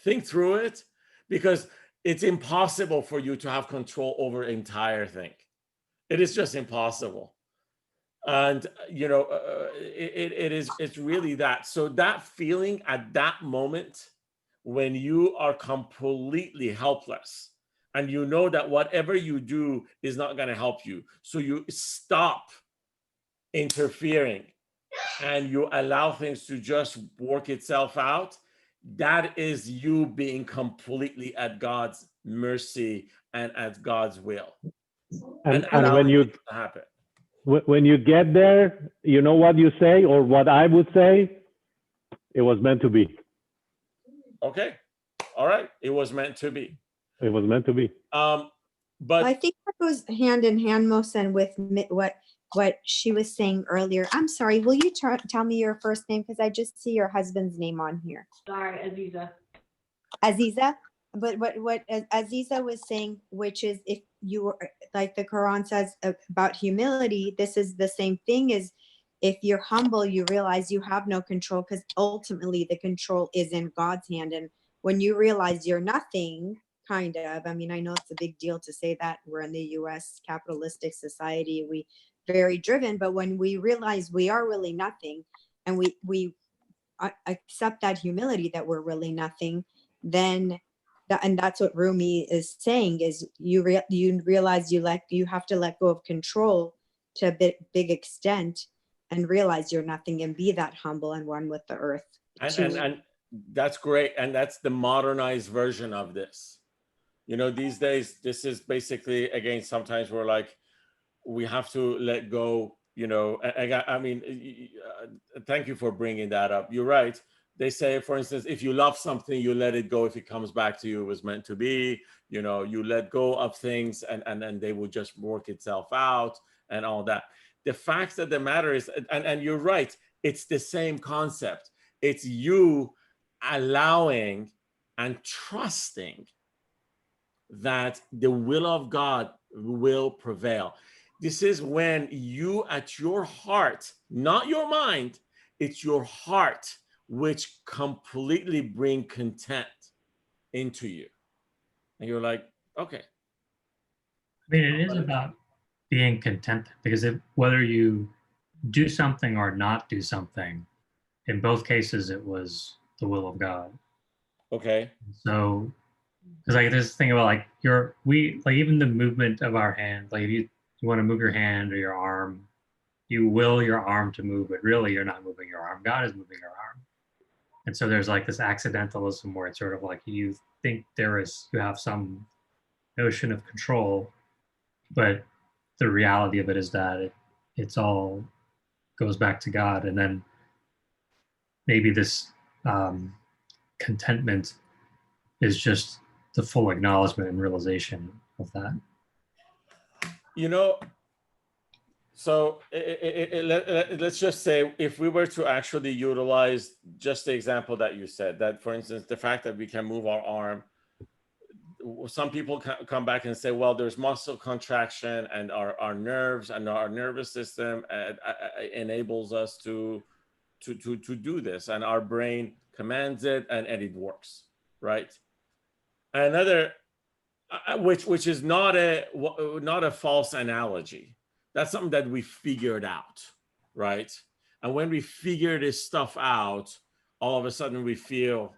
Think through it, because it's impossible for you to have control over the entire thing. It is just impossible. And, you know, it's really that. So that feeling at that moment when you are completely helpless and you know that whatever you do is not going to help you. So you stop interfering and you allow things to just work itself out. That is you being completely at God's mercy and at God's will. And when you happen. When you get there, you know what you say, or what I would say? It was meant to be. Okay. All right. It was meant to be. It was meant to be. But I think that goes hand in hand, Mohsen, with what she was saying earlier. I'm sorry, will you tell me your first name? Because I just see your husband's name on here. Sorry, Aziza. Aziza? But what Aziza was saying, which is, if you were, like the Quran says about humility, this is the same thing as if you're humble, you realize you have no control, because ultimately the control is in God's hand. And when you realize you're nothing, kind of, I mean, I know it's a big deal to say that we're in the US capitalistic society, we very driven, but when we realize we are really nothing, and we accept that humility that we're really nothing, then and that's what Rumi is saying, is you realize you have to let go of control to a big extent and realize you're nothing and be that humble and one with the earth. And that's great. And that's the modernized version of this. You know, these days, this is basically, again, sometimes we're like, we have to let go, you know. I mean, thank you for bringing that up. You're right. They say, for instance, if you love something, you let it go. If it comes back to you, it was meant to be. You know, you let go of things and then they will just work itself out and all that. The fact of the matter is, and you're right, it's the same concept. It's you allowing and trusting that the will of God will prevail. This is when you, at your heart, not your mind, it's your heart, which completely bring content into you. And you're like, okay. I mean, it is about being content, because whether you do something or not do something, in both cases, it was the will of God. Okay. So, because like this thing about like even the movement of our hand, like if you want to move your hand or your arm, you will your arm to move, but really you're not moving your arm. God is moving your arm. And so there's like this accidentalism where it's sort of like you think you have some notion of control, but the reality of it is that it's all goes back to God. And then maybe this contentment is just the full acknowledgement and realization of that. You know, so let's just say if we were to actually utilize just the example that you said, that for instance, the fact that we can move our arm, some people come back and say, well, there's muscle contraction and our nerves and our nervous system enables us to do this, and our brain commands it and it works, right? Another, which is not a false analogy. That's something that we figured out, right? And when we figure this stuff out, all of a sudden we feel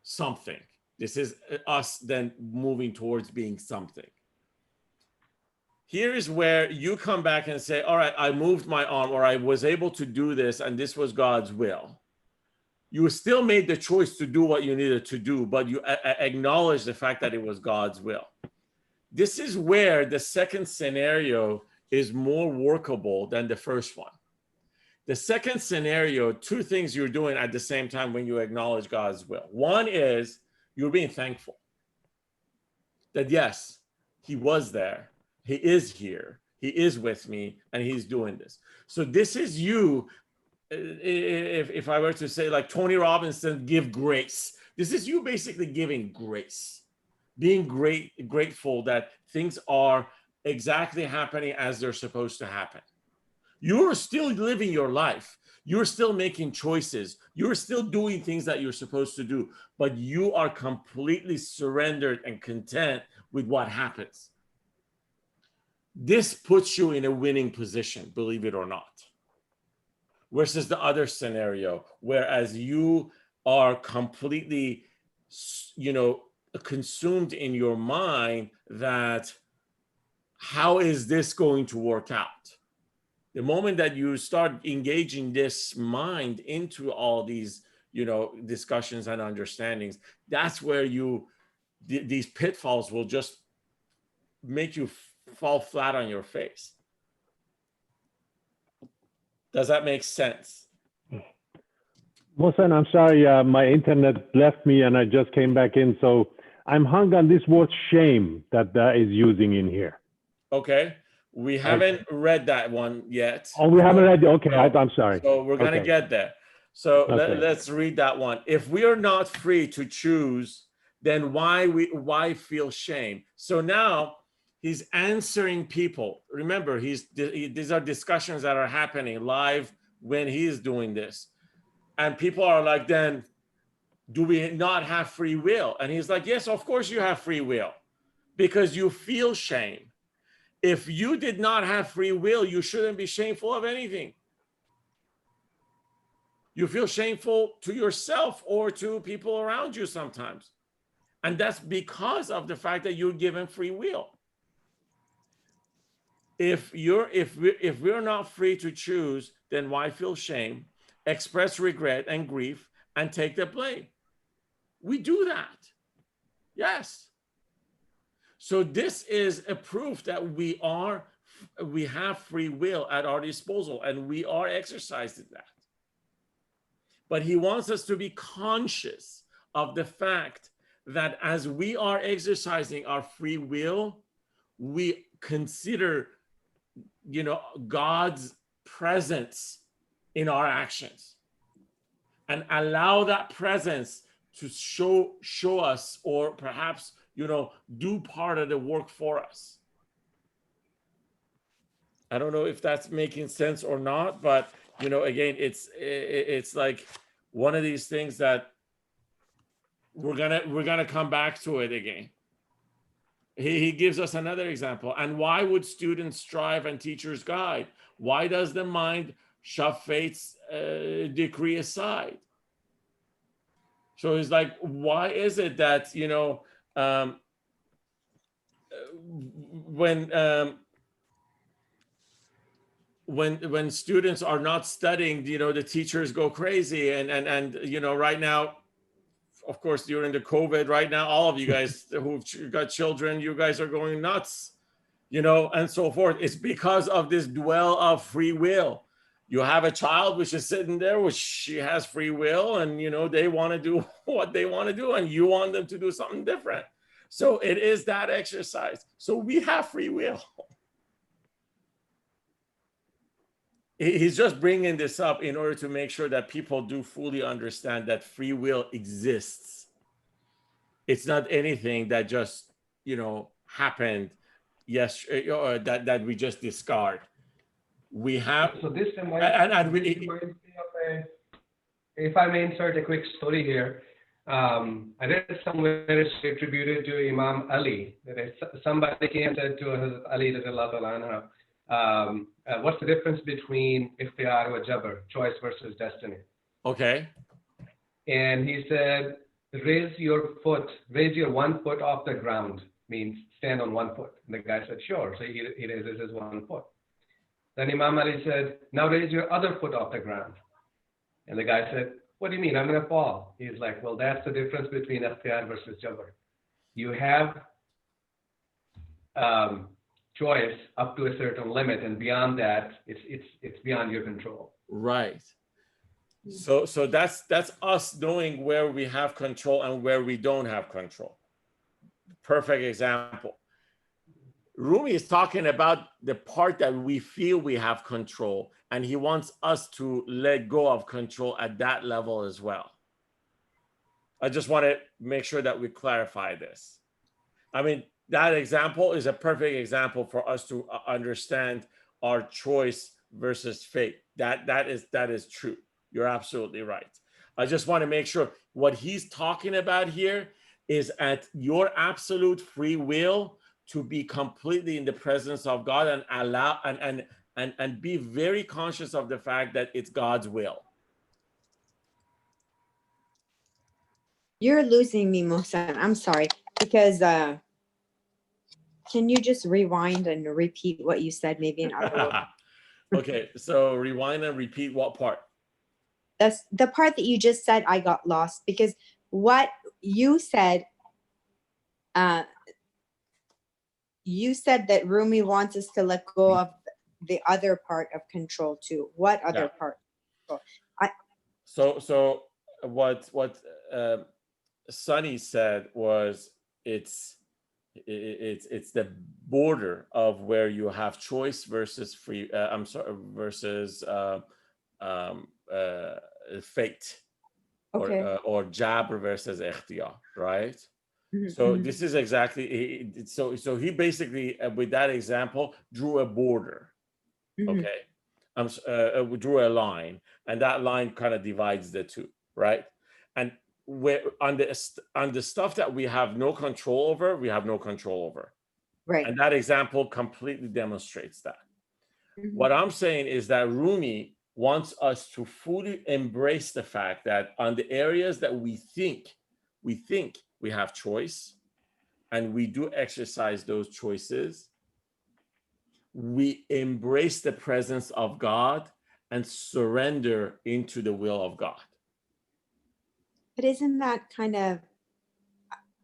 something. This is us then moving towards being something. Here is where you come back and say, all right, I moved my arm, or I was able to do this, and this was God's will. You still made the choice to do what you needed to do, but you acknowledge the fact that it was God's will. This is where the second scenario is more workable than the first one. The second scenario, two things you're doing at the same time when you acknowledge God's will. One is you're being thankful that yes, he was there, he is here, he is with me, and he's doing this. So this is you, if I were to say like Tony Robbins, give grace. This is you basically giving grace, being grateful that things are exactly happening as they're supposed to happen. You're still living your life. You're still making choices. You're still doing things that you're supposed to do, but you are completely surrendered and content with what happens. This puts you in a winning position, believe it or not. Versus the other scenario, whereas you are completely, consumed in your mind that how is this going to work out? The moment that you start engaging this mind into all these, discussions and understandings, that's where these pitfalls will just make you fall flat on your face. Does that make sense? Mohsen, I'm sorry, my internet left me and I just came back in. So I'm hung on this word shame that is using in here. Okay. We haven't read that one yet. Oh, we haven't read it. Okay, No. I'm sorry. So we're going to get there. So let's read that one. If we are not free to choose, then why feel shame? So now he's answering people. Remember, these are discussions that are happening live when he's doing this. And people are like, then do we not have free will? And he's like, yes, of course you have free will because you feel shame. If you did not have free will, you shouldn't be shameful of anything. You feel shameful to yourself or to people around you sometimes. And that's because of the fact that you're given free will. If we're not free to choose, then why feel shame, express regret and grief, and take the blame? We do that. Yes. So this is a proof that we have free will at our disposal and we are exercising that. But he wants us to be conscious of the fact that as we are exercising our free will, we consider, God's presence in our actions and allow that presence to show us, or perhaps, do part of the work for us. I don't know if that's making sense or not, but, again, it's like one of these things that we're gonna come back to it again. He gives us another example. And why would students strive and teachers guide? Why does the mind shove fate's decree aside? So it's like, why is it that, when students are not studying, the teachers go crazy and right now, of course, during the COVID right now, all of you guys who've got children, you guys are going nuts, and so forth. It's because of this dwell of free will. You have a child which is sitting there, which she has free will, and they want to do what they want to do, and you want them to do something different. So it is that exercise. So we have free will. He's just bringing this up in order to make sure that people do fully understand that free will exists. It's not anything that just, happened, yes, that we just discard. We have. So this reminds me of if I may insert a quick story here. I read somewhere it's attributed to Imam Ali, that somebody came and said to Ali, what's the difference between ikhtiyar wa jabr, choice versus destiny? Okay. And he said, raise your one foot off the ground, means stand on one foot. And the guy said, sure. So he raises his 1 foot. Then Imam Ali said, now raise your other foot off the ground. And the guy said, what do you mean? I'm going to fall. He's like, well, that's the difference between ikhtiyar versus jabr. You have choice up to a certain limit, and beyond that, it's beyond your control. Right. So that's us knowing where we have control and where we don't have control. Perfect example. Rumi is talking about the part that we feel we have control, and he wants us to let go of control at that level as well. I just want to make sure that we clarify this. I mean, that example is a perfect example for us to understand our choice versus fate. That is true. You're absolutely right. I just want to make sure what he's talking about here is at your absolute free will to be completely in the presence of God and allow and be very conscious of the fact that it's God's will. You're losing me, Mohsen. I'm sorry, because can you just rewind and repeat what you said, maybe in other words? Okay, so rewind and repeat what part? That's the part that you just said. I got lost because what you said that Rumi wants us to let go of the other part of control too. What other part? So what Sunny said was it's the border of where you have choice versus free. Versus fate, Okay. or jabr versus ikhtiyar, right? Mm-hmm. So this is exactly so he basically with that example drew a border. Mm-hmm. Okay, we drew a line, and that line kind of divides the two, right? And where on the stuff that we have no control over, we have no control over, right? And that example completely demonstrates that. Mm-hmm. What I'm saying is that Rumi wants us to fully embrace the fact that on the areas that we think we have choice, and we do exercise those choices, we embrace the presence of God and surrender into the will of God. But isn't that kind of,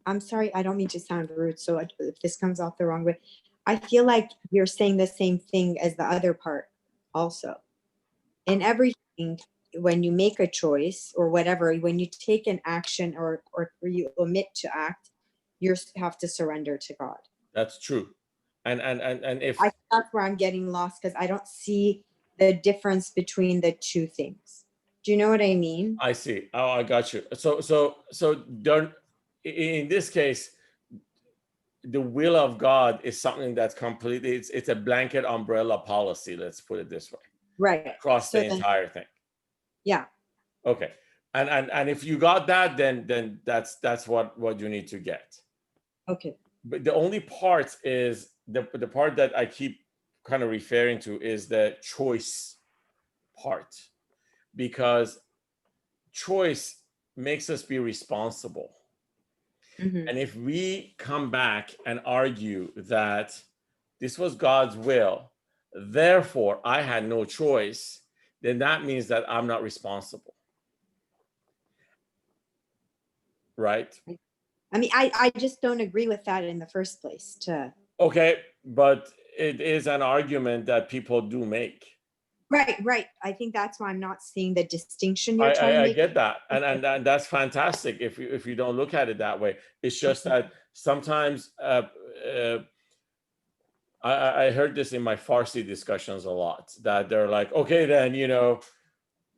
I'm sorry, I don't mean to sound rude, so if this comes off the wrong way, I feel like you're saying the same thing as the other part also. In everything, when you make a choice or whatever, when you take an action or you omit to act, you have to surrender to God. That's true. And if that's where I'm getting lost, because I don't see the difference between the two things. Do you know what I mean? I see. Oh, I got you. So don't, in this case, the will of God is something that's completely, it's a blanket umbrella policy. Let's put it this way. Right. Across the entire thing. Yeah. Okay. And if you got that, then that's what you need to get. Okay. But the only part is the part that I keep kind of referring to is the choice part, because choice makes us be responsible. Mm-hmm. And if we come back and argue that this was God's will, therefore I had no choice, then that means that I'm not responsible. Right? I mean, I just don't agree with that in the first place. Okay, but it is an argument that people do make. Right. I think that's why I'm not seeing the distinction you're trying to make. I get that, and that's fantastic if you don't look at it that way. It's just that sometimes I heard this in my Farsi discussions a lot, that they're like, okay, then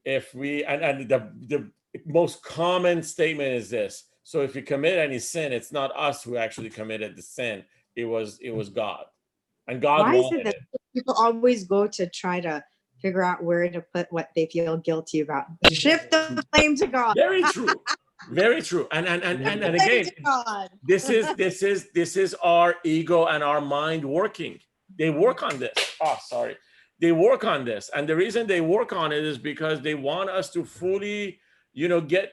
if we and the most common statement is this: so if you commit any sin, it's not us who actually committed the sin; it was God, and God wanted it. People always go to try to figure out where to put what they feel guilty about. Shift the blame to God. Very true. Very true. And again, this is our ego and our mind working. They work on this. Oh, sorry. They work on this. And the reason they work on it is because they want us to fully, get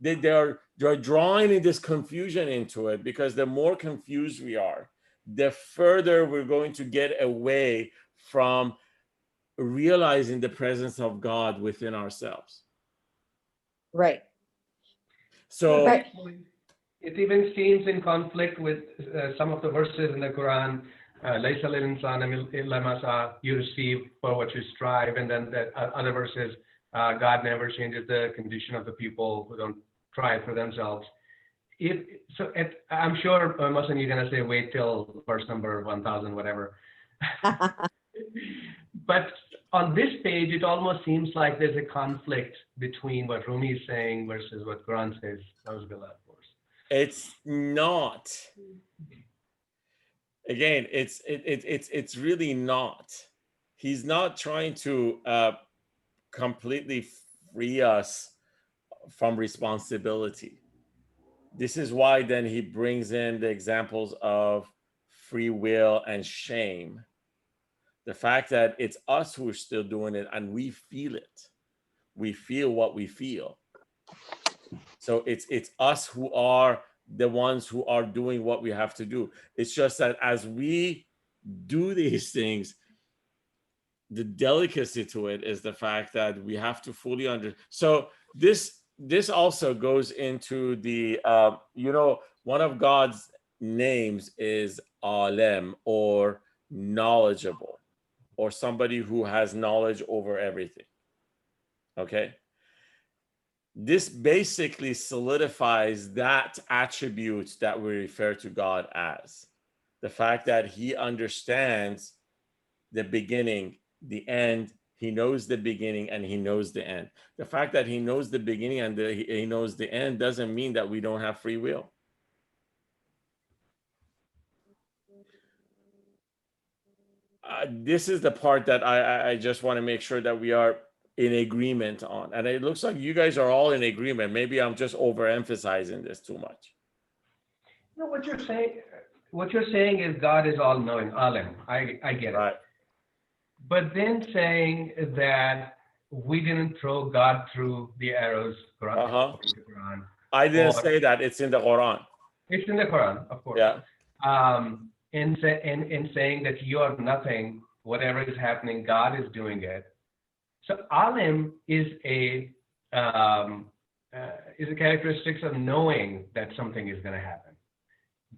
they're drawing in this confusion into it, because the more confused we are, the further we're going to get away from realizing the presence of God within ourselves. Right. So it even seems in conflict with some of the verses in the Quran لَيْسَ لِلْإِنسَانِ إِلَّا مَا سَعَى, you receive for what you strive. And then the other verses, God never changes the condition of the people who don't try for themselves. I'm sure, Mohsen, you're going to say, wait till verse number 1000, whatever. But on this page, it almost seems like there's a conflict between what Rumi is saying versus what Quran says. It's not. Again, it's really not. He's not trying to completely free us from responsibility. This is why then he brings in the examples of free will and shame. The fact that it's us who are still doing it and we feel it. We feel what we feel. So it's us who are the ones who are doing what we have to do. It's just that as we do these things, the delicacy to it is the fact that we have to fully understand. So this also goes into the, one of God's names is Alim, or knowledgeable, or somebody who has knowledge over everything. Okay? This basically solidifies that attribute that we refer to God as. The fact that he understands the beginning, the end, he knows the beginning and he knows the end. The fact that he knows the beginning and he knows the end doesn't mean that we don't have free will. This is the part that I just want to make sure that we are in agreement on. And it looks like you guys are all in agreement. Maybe I'm just overemphasizing this too much. No, what you're saying is God is all knowing, Alim. I get it. Right. But then saying that we didn't throw God through the arrows. Quran. I didn't say that. It's in the Quran. It's in the Quran, of course. Yeah. In saying that you are nothing, whatever is happening, God is doing it. So Alim is a characteristic of knowing that something is going to happen.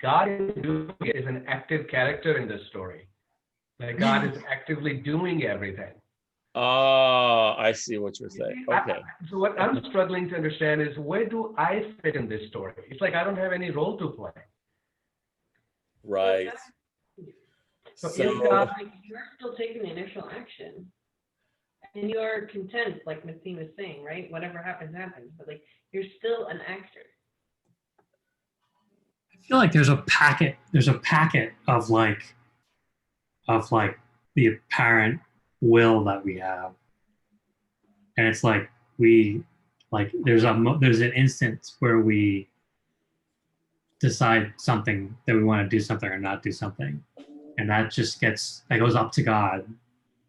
God is doing it is an active character in this story. Like God is actively doing everything. Oh, I see what you're saying. Okay. So what I'm struggling to understand is, where do I fit in this story? It's like I don't have any role to play. Right. So you're still taking the initial action, and you're content, like Mateen was saying, right? Whatever happens, happens. But like, you're still an actor. I feel like there's a packet of like the apparent will that we have, and it's like there's an instance where we decide something, that we want to do something or not do something, and that goes up to God,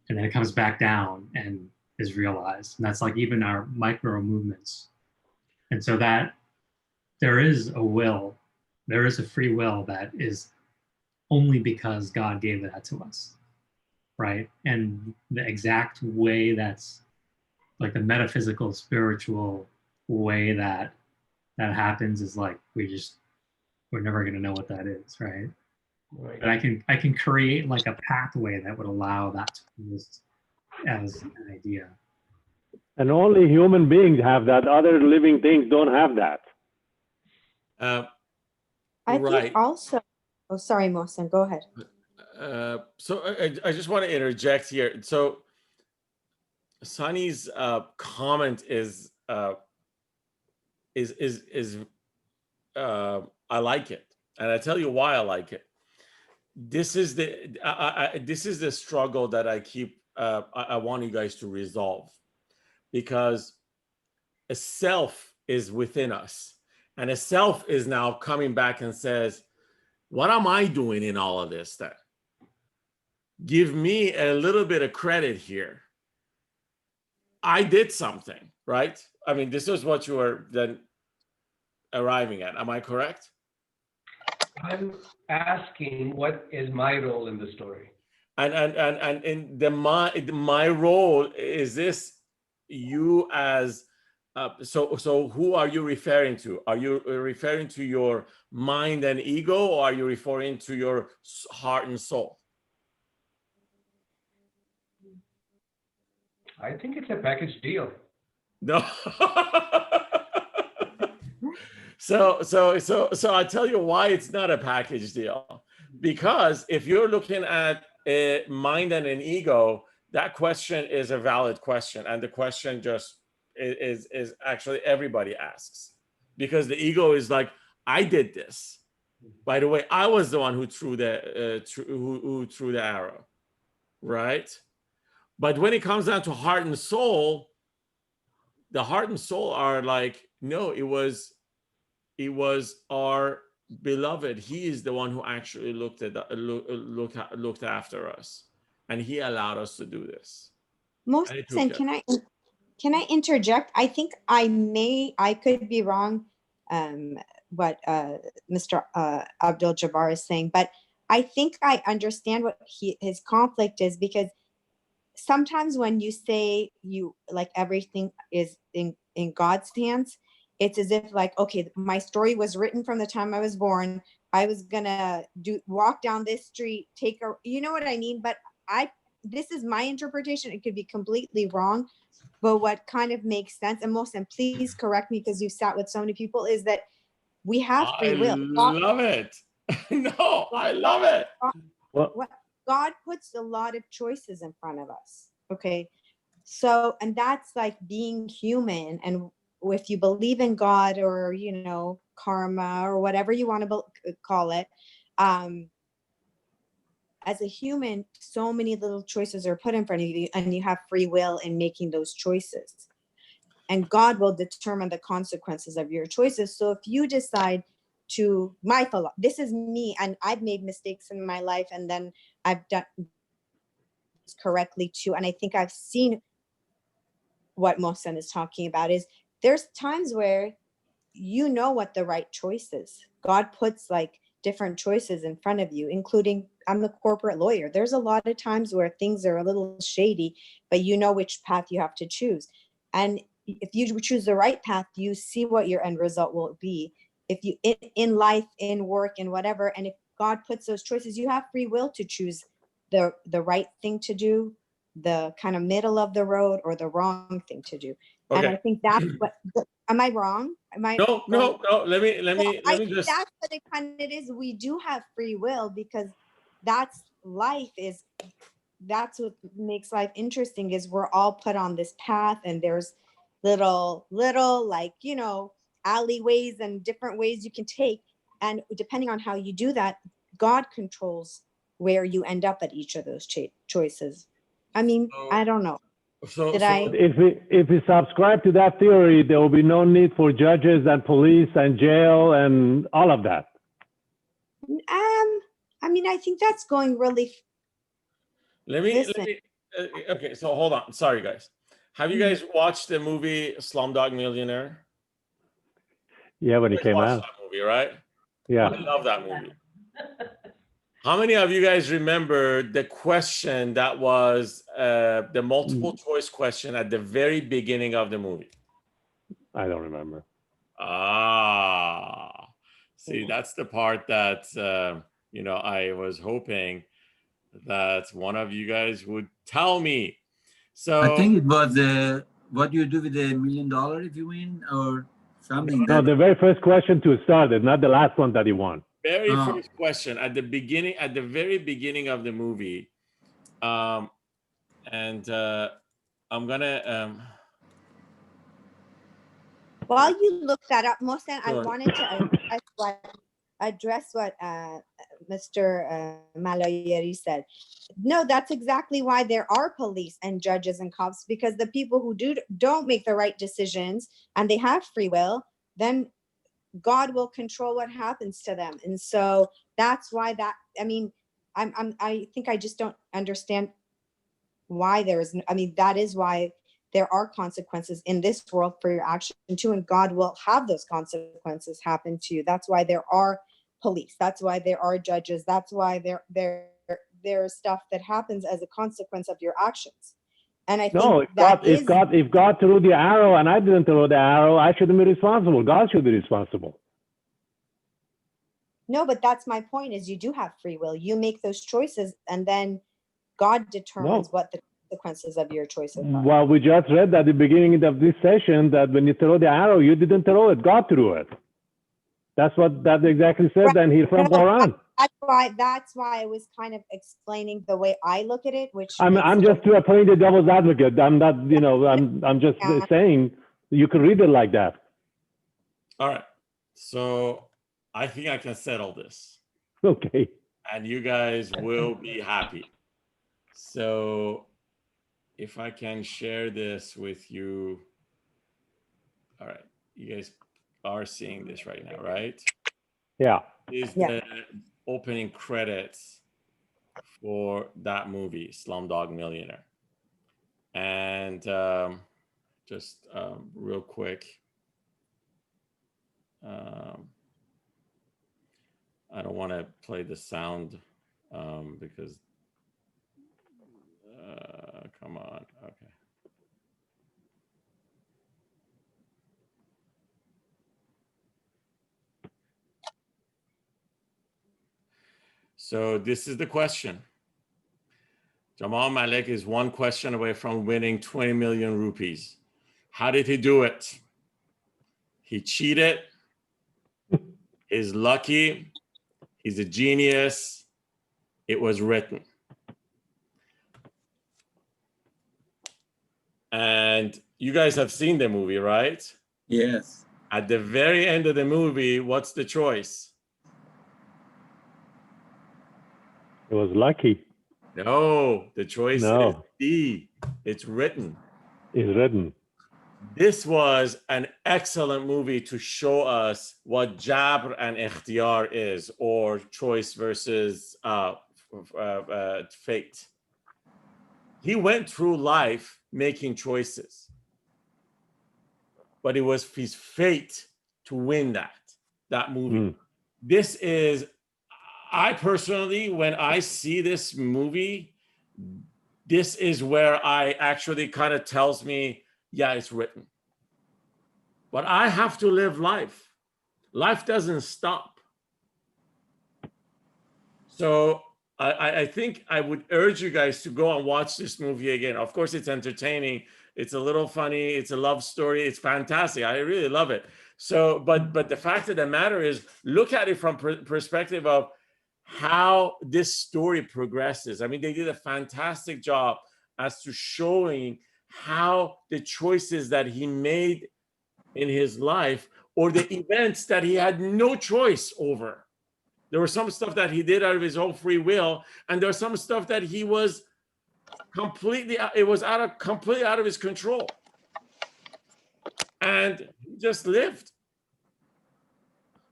and then it comes back down and is realized. And that's like even our micro movements. And so that there is a will, there is a free will that is only because God gave that to us, right? And the exact way that's like the metaphysical, spiritual way that happens is like, we're never going to know what that is, right? Right. But I can create like a pathway that would allow that to exist as an idea. And only human beings have that. Other living things don't have that. I think also. Oh, sorry, Mohsen. Go ahead. So I just want to interject here. So Sunny's comment is I like it, and I tell you why I like it. This is the struggle that I keep. I want you guys to resolve, because a self is within us, and a self is now coming back and says, "What am I doing in all of this? Then give me a little bit of credit here. I did something, right? I mean, this is what you are then arriving at. Am I correct?" I'm asking, what is my role in the story? And in my role is this, you as so who are you referring to? Are you referring to your mind and ego, or are you referring to your heart and soul? I think it's a package deal. No. So I tell you why it's not a package deal. Because if you're looking at a mind and an ego, that question is a valid question, and the question just is actually everybody asks, because the ego is like, I did this. By the way, I was the one who threw the who threw the arrow, right? But when it comes down to heart and soul, the heart and soul are like, no, it was our beloved. He is the one who actually looked after us, and he allowed us to do this. Mohsen, can I interject? I think I could be wrong, what Mr. Abdul Jabbar is saying, but I think I understand what his conflict is, because sometimes when you say you like everything is in God's hands, it's as if like, okay, my story was written from the time I was born. I was gonna walk down this street, you know what I mean? But this is my interpretation. It could be completely wrong, but what kind of makes sense, and Mohsen, please correct me because you've sat with so many people, is that we have free will. I love it. No, I love it. God puts a lot of choices in front of us. Okay. So, and that's like being human. And if you believe in God, or, you know, karma, or whatever you want to call it, as a human, so many little choices are put in front of you, and you have free will in making those choices. And God will determine the consequences of your choices. So if you decide to, this is me, and I've made mistakes in my life, and then I've done correctly too. And I think I've seen what Mohsen is talking about, is there's times where you know what the right choice is. God puts like different choices in front of you, including, I'm a corporate lawyer. There's a lot of times where things are a little shady, but you know which path you have to choose. And if you choose the right path, you see what your end result will be. If you, in life, in work, and whatever, and if God puts those choices, you have free will to choose the right thing to do, the kind of middle of the road, or the wrong thing to do. Okay. And I think that's what, am I wrong? Am I no, let me just, that's what it kind of is. We do have free will, because that's what makes life interesting, is we're all put on this path, and there's little like, you know, alleyways and different ways you can take, and depending on how you do that, God controls where you end up at each of those choices. I mean, I don't know. If we subscribe to that theory, there will be no need for judges and police and jail and all of that. I mean, I think that's going really. Okay, so hold on. Sorry, guys. Have you guys watched the movie Slumdog Millionaire? Yeah, when it came out. That movie, right? Yeah. I love that movie. How many of you guys remember the question that was the multiple choice question at the very beginning of the movie? I don't remember. See, that's the part that, you know, I was hoping that one of you guys would tell me. So I think it was what do you do with $1 million if you win, or something? No, the very first question to start it, not the last one that he won. Very first question at the beginning, at the very beginning of the movie, and I'm gonna. While you look that up, Mohsen, I wanted to address what Mr. Malayeri said. No, that's exactly why there are police and judges and cops, because the people who don't make the right decisions and they have free will, then God will control what happens to them. And so that's why I mean, I think I just don't understand why that is why there are consequences in this world for your action too, and God will have those consequences happen to you. That's why there are police. That's why there are judges. That's why there's stuff that happens as a consequence of your actions. And I think if God threw the arrow and I didn't throw the arrow, I shouldn't be responsible. God should be responsible. No, but that's my point, is you do have free will. You make those choices, and then God determines what the consequences of your choices are. Well, we just read at the beginning of this session that when you throw the arrow, you didn't throw it, God threw it. That's what that exactly said, and he's from Quran. That's why I was kind of explaining the way I look at it, which I'm just playing the devil's advocate. I'm not, I'm just saying you could read it like that. All right. So I think I can settle this. Okay. And you guys will be happy. So if I can share this with you. All right. You guys are seeing this right now, right? Yeah. Is the opening credits for that movie, Slumdog Millionaire. And just real quick. I don't want to play the sound because, come on, okay. So this is the question. Jamal Malik is one question away from winning 20 million rupees. How did he do it? He cheated. He's lucky. He's a genius. It was written. And you guys have seen the movie, right? Yes. At the very end of the movie, what's the choice? It was lucky. No, the choice is D. It's written. It's written. This was an excellent movie to show us what Jabr and Ikhtiyar is, or choice versus fate. He went through life making choices, but it was his fate to win that movie. This is, I personally, when I see this movie, this is where I actually kind of tells me, yeah, it's written. But I have to live life. Life doesn't stop. So I think I would urge you guys to go and watch this movie again. Of course, it's entertaining. It's a little funny. It's a love story. It's fantastic. I really love it. So, but the fact of the matter is, look at it from perspective of how this story progresses. I mean, they did a fantastic job as to showing how the choices that he made in his life, or the events that he had no choice over. There was some stuff that he did out of his own free will, and there was some stuff that he was completely out of his control, and he just lived.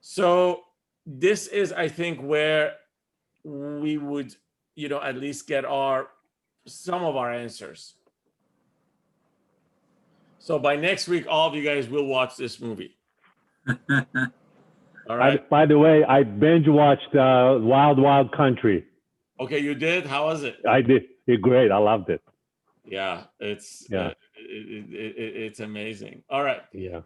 So this is, I think, where we would, at least get some of our answers. So by next week, all of you guys will watch this movie. All right. By the way, I binge watched Wild Wild Country. Okay, you did? How was it? I did. It's great. I loved it. Yeah, it's amazing. All right. Yeah.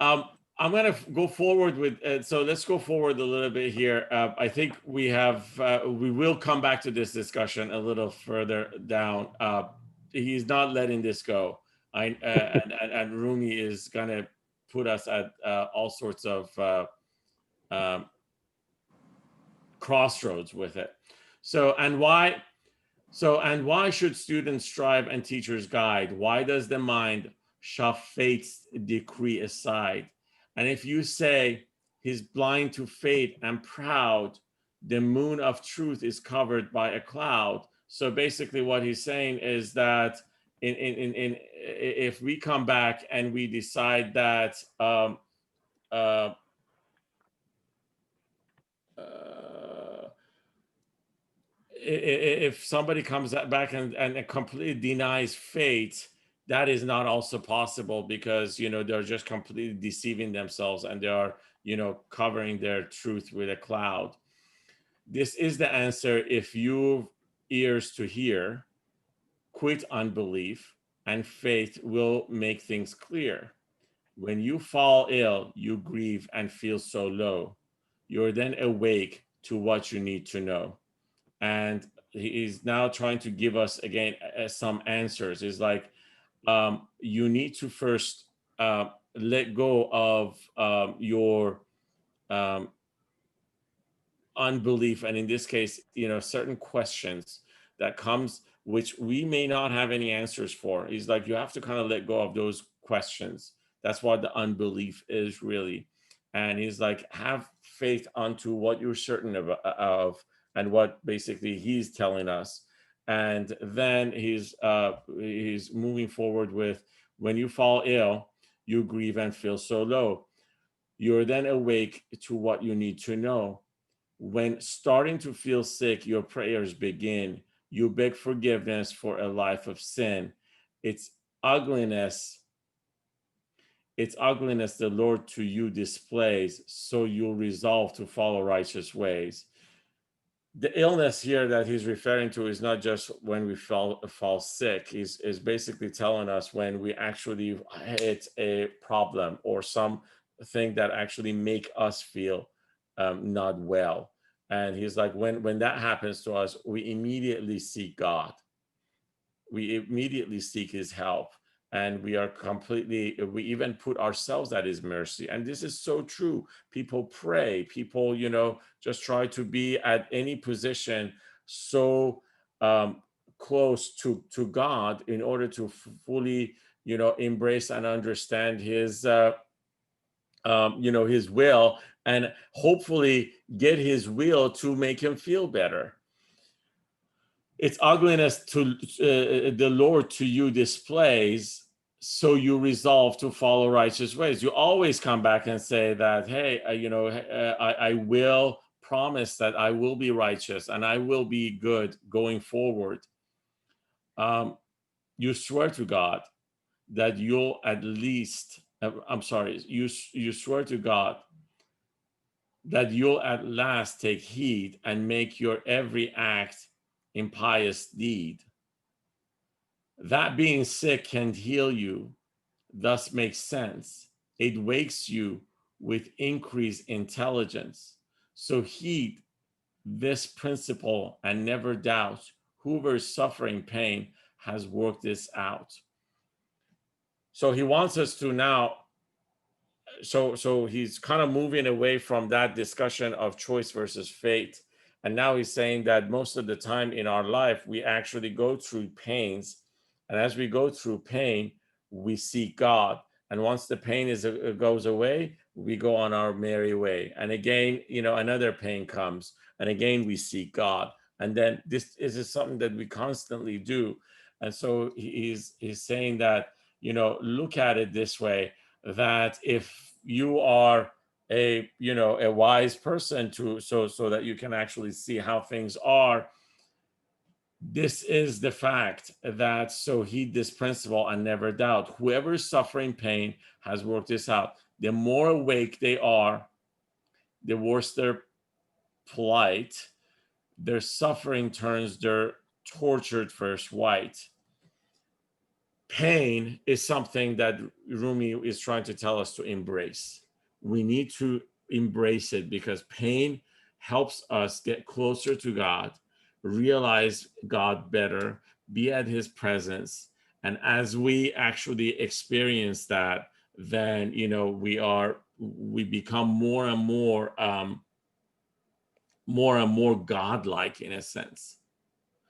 I'm gonna go forward with. So let's go forward a little bit here. I think we will come back to this discussion a little further down. He's not letting this go. And Rumi is gonna put us at all sorts of crossroads with it. And why should students strive and teachers guide? Why does the mind shove fate's decree aside? And if you say he's blind to fate and proud, the moon of truth is covered by a cloud. So basically what he's saying is that if we come back and we decide that if somebody comes back and completely denies fate, that is not also possible, because they're just completely deceiving themselves, and they are covering their truth with a cloud. This is the answer. If you've ears to hear, quit unbelief, and faith will make things clear. When you fall ill, you grieve and feel so low. You're then awake to what you need to know. And he's now trying to give us again some answers. Is like, you need to first let go of your unbelief, and in this case, certain questions that comes which we may not have any answers for. He's like, you have to kind of let go of those questions. That's what the unbelief is really. And he's like, have faith onto what you're certain of and what basically he's telling us. And then he's moving forward with, when you fall ill, you grieve and feel so low. You're then awake to what you need to know. When starting to feel sick, your prayers begin. You beg forgiveness for a life of sin. Its ugliness the Lord to you displays, so you'll resolve to follow righteous ways. The illness here that he's referring to is not just when we fall sick. He's basically telling us when we actually hit a problem or something that actually make us feel not well. And he's like, when that happens to us, we immediately seek God. We immediately seek his help. And we even put ourselves at his mercy. And this is so true. People pray, people, just try to be at any position so close to God in order to fully, embrace and understand his, his will, and hopefully get his will to make him feel better. Its ugliness to the Lord to you displays, so you resolve to follow righteous ways. You always come back and say that, hey, I will promise that I will be righteous and I will be good going forward. You swear to God that you'll at least, you swear to God that you'll at last take heed and make your every act impious deed. That being sick can heal you, thus makes sense. It wakes you with increased intelligence. So heed this principle and never doubt whoever's suffering pain has worked this out. So he wants us to now, so he's kind of moving away from that discussion of choice versus fate. And now he's saying that most of the time in our life, we actually go through pains. And as we go through pain, we seek God. And once the pain goes away, we go on our merry way. And again, another pain comes. And again, we seek God. And then this is something that we constantly do. And so he's saying that, look at it this way, that if you are a wise person so that you can actually see how things are, this is the fact that, so heed this principle and never doubt. Whoever is suffering pain has worked this out. The more awake they are, the worse their plight. Their suffering turns their tortured first white. Pain is something that Rumi is trying to tell us to embrace. We need to embrace it because pain helps us get closer to God, realize God better, be at his presence. And as we actually experience that, then, we become more and more godlike in a sense.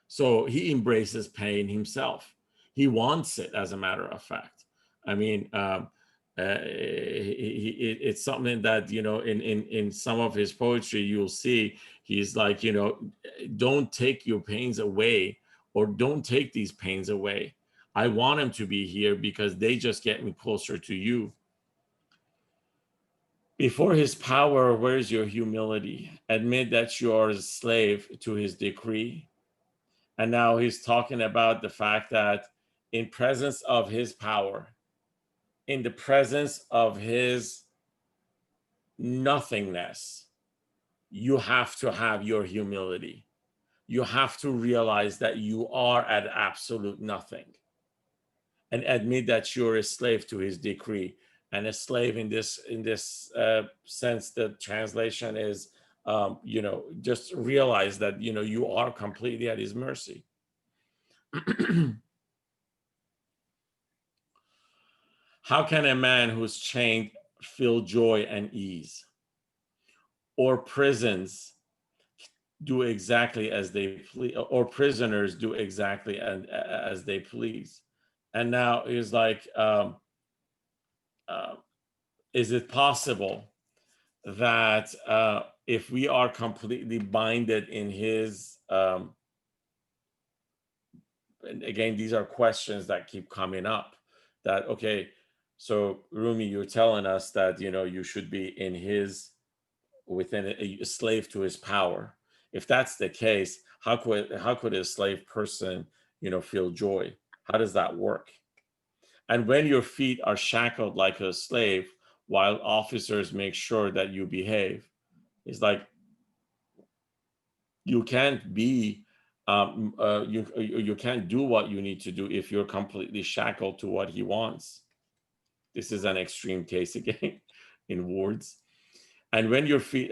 So he embraces pain himself. He wants it, as a matter of fact. I mean, it's something that, in some of his poetry, you'll see he's like, don't take your pains away, or don't take these pains away. I want them to be here because they just get me closer to you. Before his power, where's your humility? Admit that you are a slave to his decree. And now he's talking about the fact that in presence of his power, in the presence of his nothingness, you have to have your humility. You have to realize that you are at absolute nothing and admit that you're a slave to his decree. And a slave in this sense, the translation is you know, just realize that, you know, you are completely at his mercy. How can a man who's chained feel joy and ease? Or prisons do exactly as they please, or prisoners do exactly as they please? And now is like, is it possible that if we are completely binded in his, and again, these are questions that keep coming up, that, okay, so Rumi, you're telling us that, you know, you should be in his, within a slave to his power. If that's the case, how could a slave person, you know, feel joy? How does that work? And when your feet are shackled like a slave, while officers make sure that you behave, it's like you can't be, you can't do what you need to do if you're completely shackled to what he wants. This is an extreme case again, in words. And when your feet,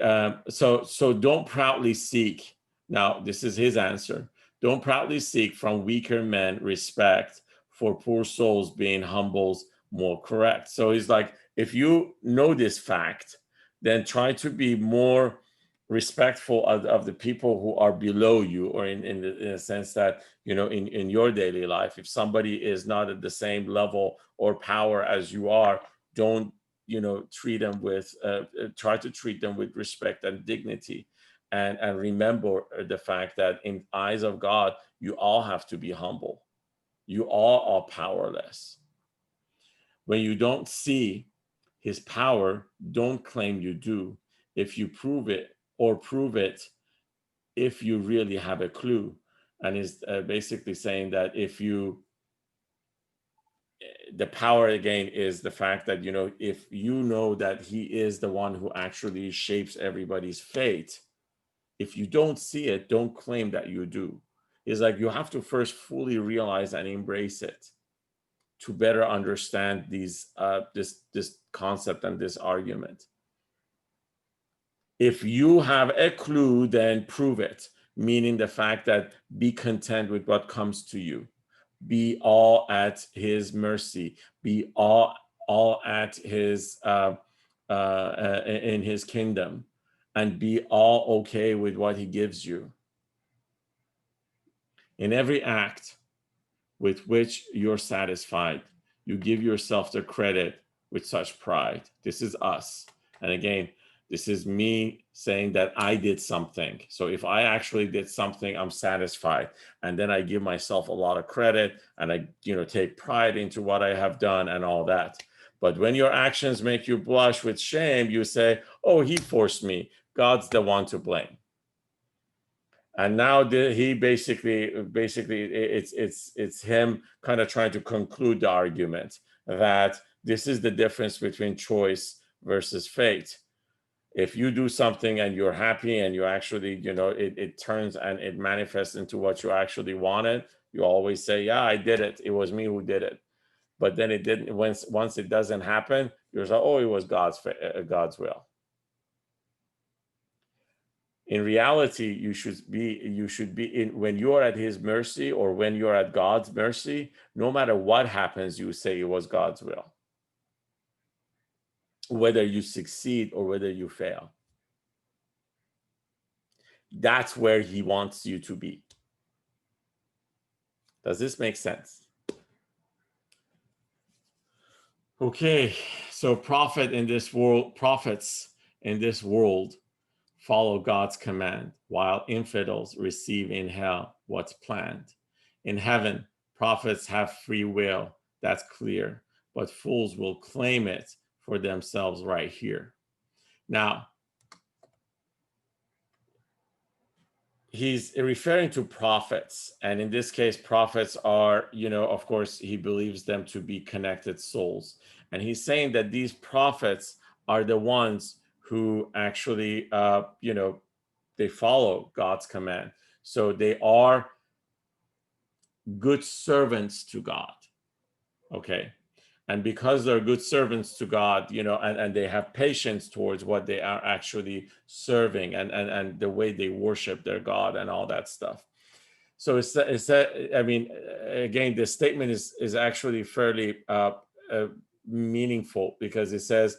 so don't proudly seek. Now, this is his answer. Don't proudly seek from weaker men respect, for poor souls being humble's more correct. So he's like, if you know this fact, then try to be more respectful of the people who are below you, or in a sense that, you know, in your daily life, if somebody is not at the same level or power as you are, don't, you know, treat them with, try to treat them with respect and dignity. And remember the fact that in eyes of God, you all have to be humble. You all are powerless. When you don't see his power, don't claim you do. If you prove it, or prove it if you really have a clue. And is basically saying that if you, the power again is the fact that, you know, if you know that he is the one who actually shapes everybody's fate, if you don't see it, don't claim that you do. It's like you have to first fully realize and embrace it to better understand these this concept and this argument. If you have a clue, then prove it, meaning the fact that be content with what comes to you. Be all at his mercy. Be all at his in his kingdom, and be all okay with what he gives you. In every act with which you're satisfied, you give yourself the credit with such pride. This is us. And again, this is me saying that I did something. So if I actually did something, I'm satisfied. And then I give myself a lot of credit, and I, you know, take pride into what I have done and all that. But when your actions make you blush with shame, you say, oh, he forced me. God's the one to blame. And now he basically it's him kind of trying to conclude the argument that this is the difference between choice versus fate. If you do something and you're happy and you actually, you know, it turns and it manifests into what you actually wanted, you always say, yeah, I did it. It was me who did it. But then it didn't. Once it doesn't happen, you're like, oh, it was God's will. In reality, you should be in, when you're at his mercy, or when you're at God's mercy, no matter what happens, you say it was God's will, whether you succeed or whether you fail. That's where he wants you to be. Does this make sense? Okay, so prophets in this world follow God's command, while infidels receive in hell what's planned. In heaven, prophets have free will, that's clear, but fools will claim it for themselves right here. Now, he's referring to prophets, and in this case, prophets are, you know, of course, he believes them to be connected souls. And he's saying that these prophets are the ones who actually, you know, they follow God's command. So they are good servants to God. Okay. And because they're good servants to God, you know, and they have patience towards what they are actually serving, and the way they worship their God and all that stuff. So it's that, I mean, again, this statement is actually fairly meaningful, because it says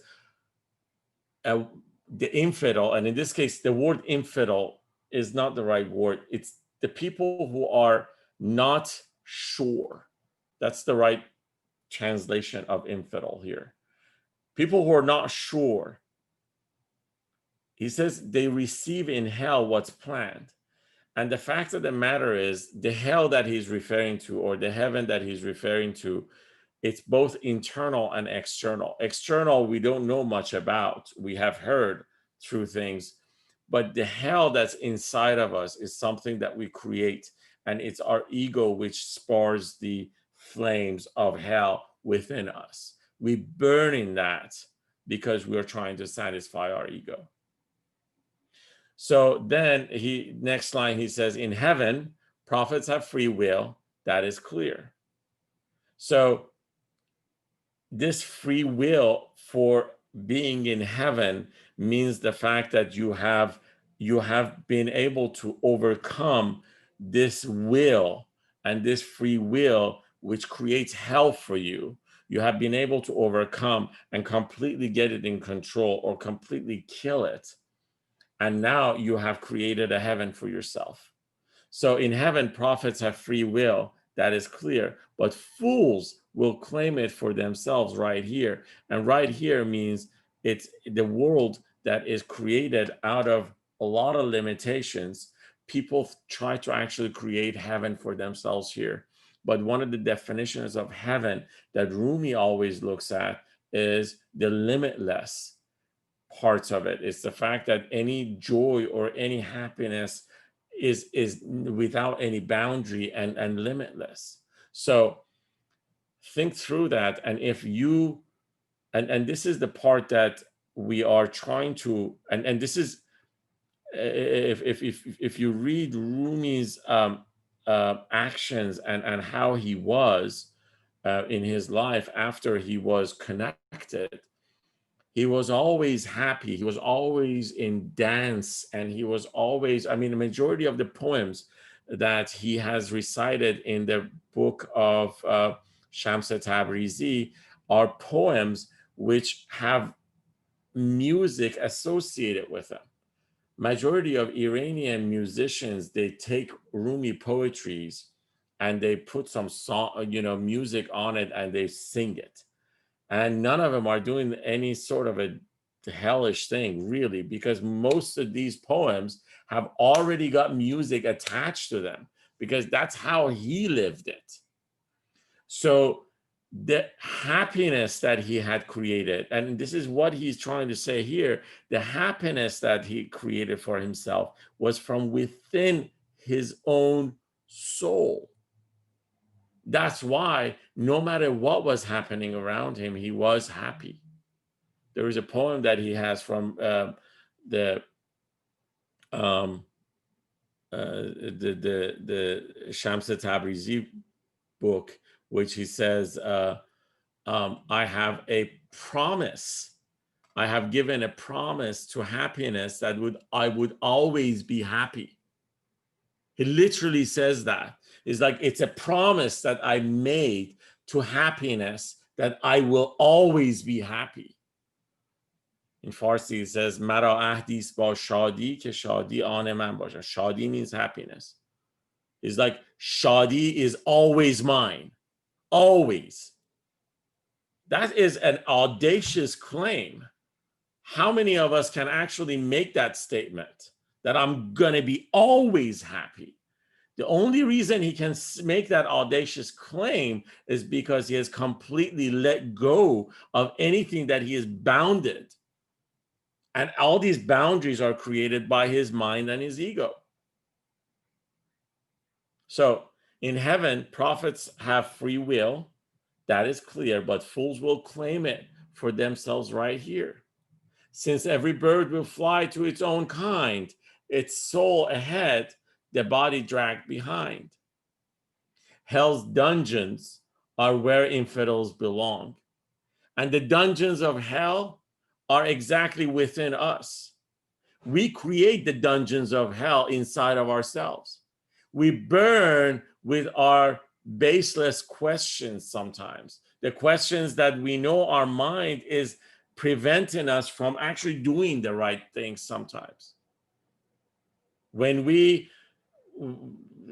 the infidel, and in this case, the word infidel is not the right word. It's the people who are not sure. That's the right translation of infidel here. People who are not sure. He says they receive in hell what's planned. And the fact of the matter is, the hell that he's referring to, or the heaven that he's referring to, it's both internal and external. External, we don't know much about. We have heard through things. But the hell that's inside of us is something that we create. And it's our ego which spars the flames of hell within us. We burn in that because we're trying to satisfy our ego. So then next line, he says, in heaven, prophets have free will. That is clear. So this free will for being in heaven means the fact that you have been able to overcome this will, and this free will which creates hell for you. You have been able to overcome and completely get it in control, or completely kill it. And now you have created a heaven for yourself. So in heaven, prophets have free will. That is clear. But fools will claim it for themselves right here. And right here means it's the world that is created out of a lot of limitations. People try to actually create heaven for themselves here. But one of the definitions of heaven that Rumi always looks at is the limitless parts of it. It's the fact that any joy or any happiness is without any boundary and limitless. So think through that. And if you, and this is the part that we are trying to, and this is, if you read Rumi's actions and how he was in his life after he was connected, he was always happy. He was always in dance, and he was always, I mean, the majority of the poems that he has recited in the book of Shams Tabrizi are poems which have music associated with them. Majority of Iranian musicians, they take Rumi poetries and they put some song, music on it, and they sing it. And none of them are doing any sort of a hellish thing, really, because most of these poems have already got music attached to them, because that's how he lived it. So the happiness that he had created, and this is what he's trying to say here, the happiness that he created for himself was from within his own soul. That's why no matter what was happening around him, he was happy. There is a poem that he has from the Shams Tabrizi book, which he says, I have a promise. I have given a promise to happiness that I would always be happy. He literally says that. It's like, it's a promise that I made to happiness that I will always be happy. In Farsi, it says, Mara ahdis ba shadi ke shadi ane man basha. Shadi means happiness. It's like, shadi is always mine. Always. That is an audacious claim. How many of us can actually make that statement, that I'm going to be always happy? The only reason he can make that audacious claim is because he has completely let go of anything that he is bounded. And all these boundaries are created by his mind and his ego. So in heaven, prophets have free will. That is clear, but fools will claim it for themselves right here. Since every bird will fly to its own kind, its soul ahead, the body dragged behind. Hell's dungeons are where infidels belong. And the dungeons of hell are exactly within us. We create the dungeons of hell inside of ourselves. We burn with our baseless questions sometimes. The questions that we know our mind is preventing us from actually doing the right thing sometimes. When we,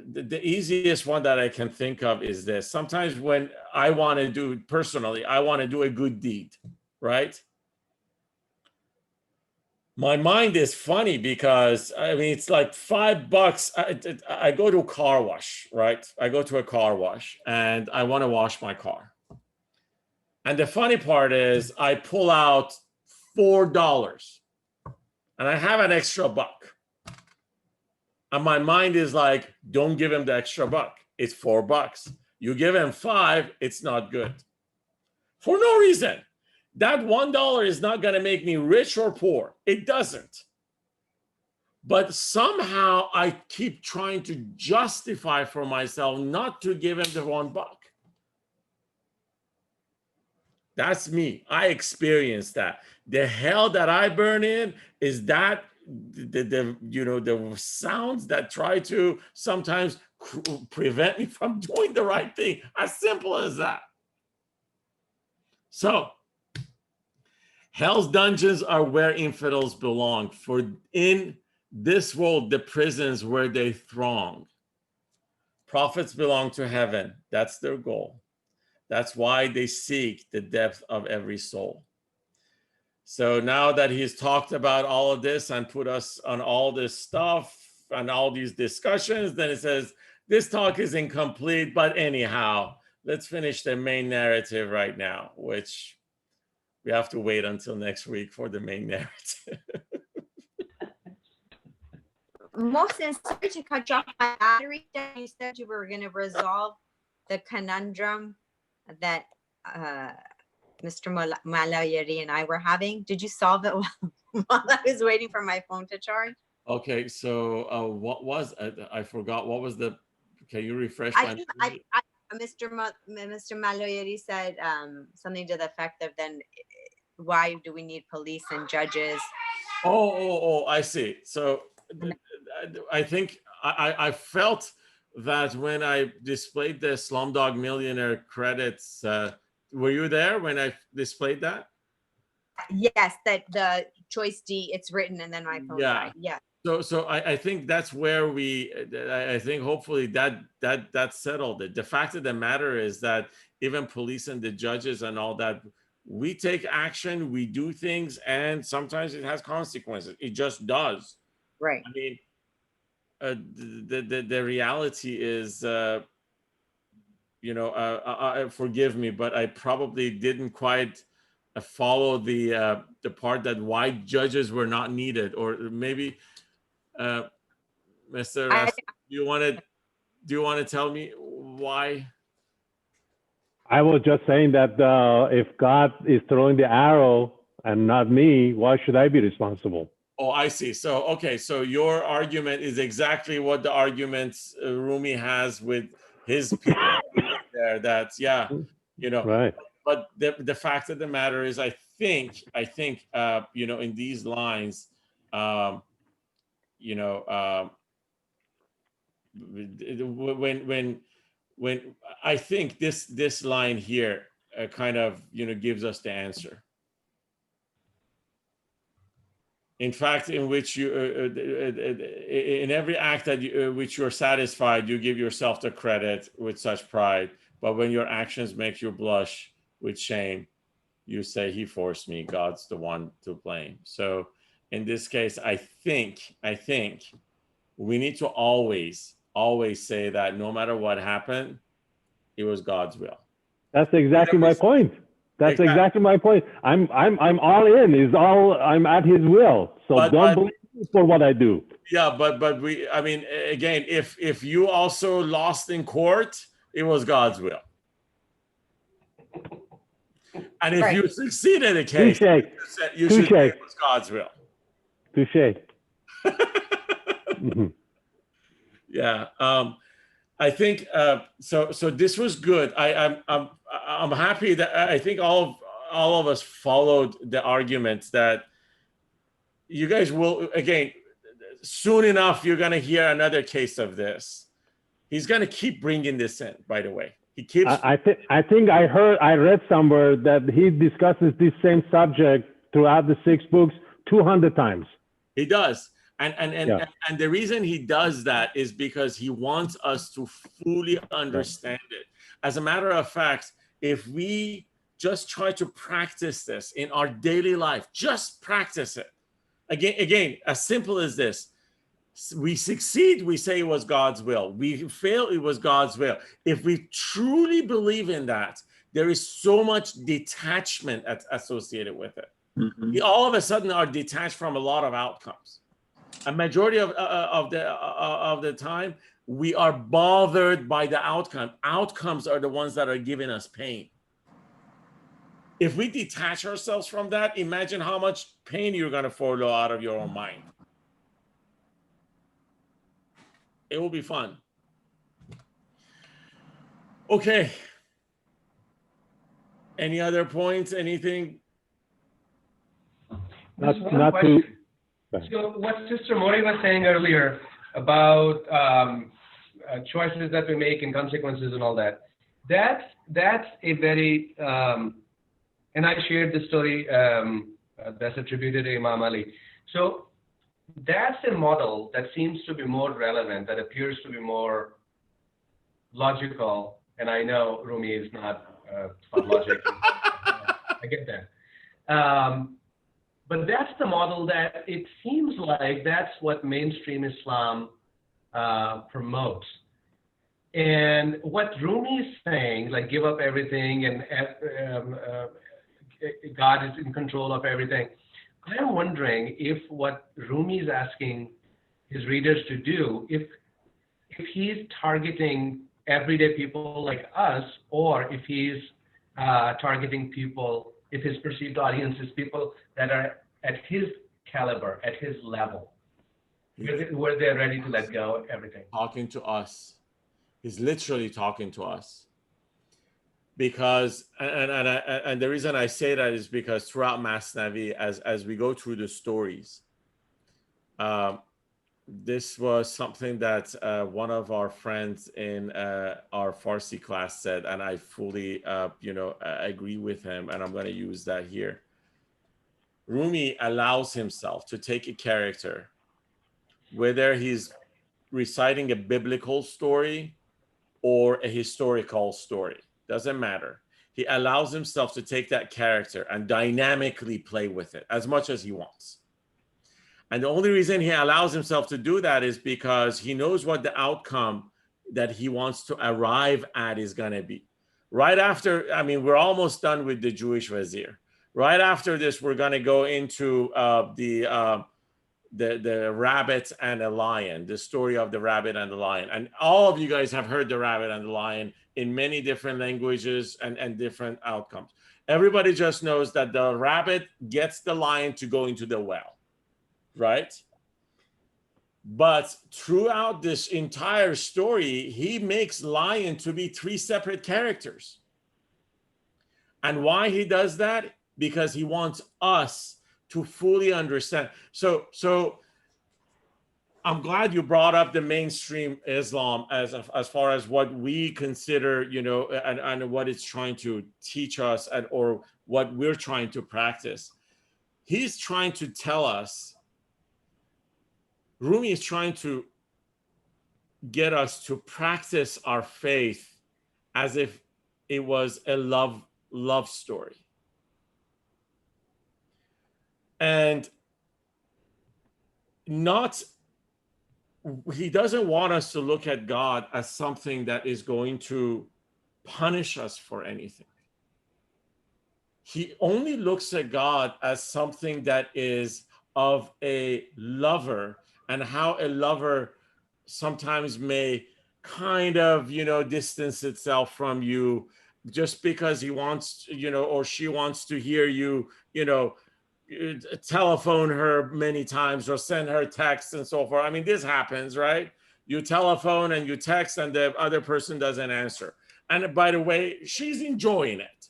the easiest one that I can think of is this. Sometimes when I want to do, personally, I want to do a good deed, right? My mind is funny because, I mean, it's like $5. I go to a car wash, right? I go to a car wash and I want to wash my car. And the funny part is I pull out $4 and I have an extra buck. And my mind is like, don't give him the extra buck. It's $4. You give him 5, it's not good. For no reason. That $1 is not going to make me rich or poor. It doesn't. But somehow I keep trying to justify for myself not to give him the $1. That's me. I experienced that. The hell that I burn in is that the sounds that try to sometimes prevent me from doing the right thing. As simple as that. So, hell's dungeons are where infidels belong. For in this world, the prisons where they throng. Prophets belong to heaven. That's their goal. That's why they seek the depth of every soul. So now that he's talked about all of this and put us on all this stuff and all these discussions, then it says, this talk is incomplete, but anyhow, let's finish the main narrative right now, which we have to wait until next week for the main narrative. Mohsen, sorry to cut you off my battery. You said you were going to resolve the conundrum that Mr. Malayari and I were having. Did you solve it while I was waiting for my phone to charge? Okay, so what was, I forgot, what was the, can you refresh my memory? Mr. Malayari said something to the effect of, then why do we need police and judges? I see. So I think I felt that when I displayed the Slumdog Millionaire credits, were you there when I displayed that? Yes, that the choice D, it's written and then my phone died. Yeah. So I think that's where I think hopefully that settled it. The fact of the matter is that even police and the judges and all that, we take action, we do things, and sometimes it has consequences. It just does. Right. I mean, the reality is, forgive me, but I probably didn't quite follow the part that why judges were not needed, or maybe, Mr. Ras, do you want to tell me why? I was just saying that if God is throwing the arrow and not me, why should I be responsible? Oh, I see. So, okay. So your argument is exactly what the arguments Rumi has with his people there. That's, Right. But the fact of the matter is, I think, in these lines, when I think this line here kind of, gives us the answer. In fact, in which you, in every act that which you're satisfied, you give yourself the credit with such pride. But when your actions make you blush with shame, you say, he forced me, God's the one to blame. So in this case, I think we need to always say that no matter what happened, it was God's will. That's exactly my point. That's exactly my point. I'm all in. I'm at his will. So don't blame me for what I do. Yeah, but I mean, again, if you also lost in court, it was God's will. And if you succeed in a case, you should say it was God's will. Touché. Yeah. I think so. This was good. I'm happy that I think all all of us followed the argument that you guys will, again, soon enough, you're going to hear another case of this. He's going to keep bringing this in, by the way. He keeps. I think I read somewhere that he discusses this same subject throughout the 6 books 200 times. He does. And the reason he does that is because he wants us to fully understand it. As a matter of fact, if we just try to practice this in our daily life, just practice it. Again, as simple as this. We succeed, we say it was God's will. We fail, it was God's will. If we truly believe in that, there is so much detachment associated with it. Mm-hmm. We all of a sudden are detached from a lot of outcomes. A majority of the time, we are bothered by the outcome. Outcomes are the ones that are giving us pain. If we detach ourselves from that, imagine how much pain you're going to follow out of your own mind. It will be fun. Okay. Any other points? Anything? Not too. So what Sister Mori was saying earlier about choices that we make and consequences and all that, that's a very, and I shared the story that's attributed to Imam Ali. So that's a model that seems to be more relevant, that appears to be more logical. And I know Rumi is not fun logic. I get that. But that's the model that it seems like that's what mainstream Islam promotes. And what Rumi is saying, like give up everything and God is in control of everything. I'm wondering if what Rumi is asking his readers to do, if he's targeting everyday people like us, or if he's targeting people, if his perceived audience is people that are at his caliber, at his level, where they're ready to let go of everything. Talking to us. He's literally talking to us. Because, and the reason I say that is because throughout Masnavi, as we go through the stories, this was something that one of our friends in our Farsi class said, and I fully, agree with him, and I'm going to use that here. Rumi allows himself to take a character, whether he's reciting a biblical story or a historical story. Doesn't matter. He allows himself to take that character and dynamically play with it as much as he wants. And the only reason he allows himself to do that is because he knows what the outcome that he wants to arrive at is going to be. Right after, we're almost done with the Jewish Wazir. Right after this, we're going to go into the rabbit and a lion, the story of the rabbit and the lion. And all of you guys have heard the rabbit and the lion in many different languages and different outcomes. Everybody just knows that the rabbit gets the lion to go into the well, right? But throughout this entire story, he makes lion to be 3 separate characters. And why he does that? Because he wants us to fully understand. So I'm glad you brought up the mainstream Islam as far as what we consider, and what it's trying to teach us or what we're trying to practice. He's trying to tell us, Rumi is trying to get us to practice our faith as if it was a love story. And he doesn't want us to look at God as something that is going to punish us for anything. He only looks at God as something that is of a lover, and how a lover sometimes may kind of, distance itself from you just because he wants, or she wants to hear you, telephone her many times or send her texts and so forth. This happens, right? You telephone and you text and the other person doesn't answer. And by the way, she's enjoying it.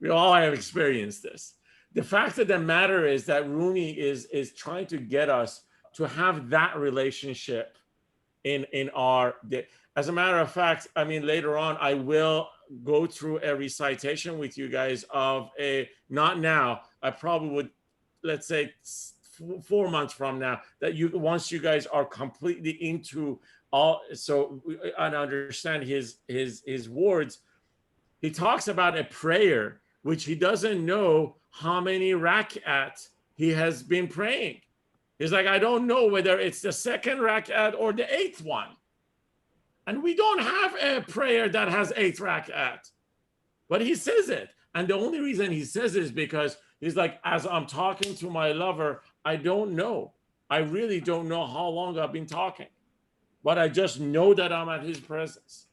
We all have experienced this. The fact of the matter is that Rumi is trying to get us to have that relationship in our. As a matter of fact, I mean, later on, I will go through a recitation with you guys of a, not now, I probably would, let's say 4 months from now, that you, once you guys are completely into all, so and understand his words, he talks about a prayer which he doesn't know how many rak'at he has been praying. He's like, I don't know whether it's the second rak'at or the 8th one. And we don't have a prayer that has 8 rak'at. But he says it. And the only reason he says it is because he's like, as I'm talking to my lover, I don't know. I really don't know how long I've been talking. But I just know that I'm at his presence.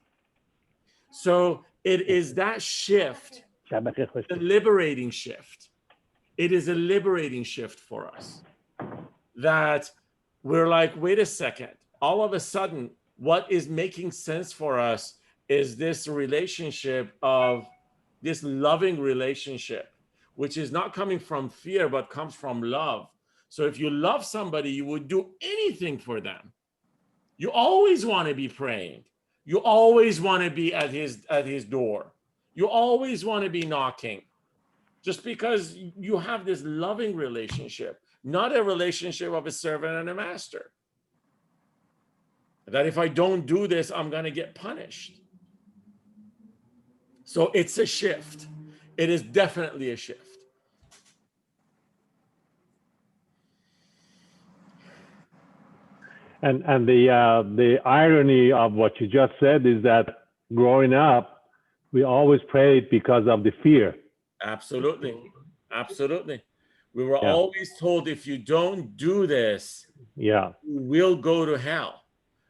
So it is that shift, the liberating shift. It is a liberating shift for us. That we're like, wait a second. All of a sudden, what is making sense for us is this relationship of this loving relationship, which is not coming from fear, but comes from love. So if you love somebody, you would do anything for them. You always want to be praying. You always want to be at his door. You always want to be knocking, just because you have this loving relationship, not a relationship of a servant and a master. That if I don't do this, I'm going to get punished. So it's a shift. It is definitely a shift. And the irony of what you just said is that growing up, we always prayed because of the fear. Absolutely. Absolutely. We were always told, if you don't do this, you will go to hell.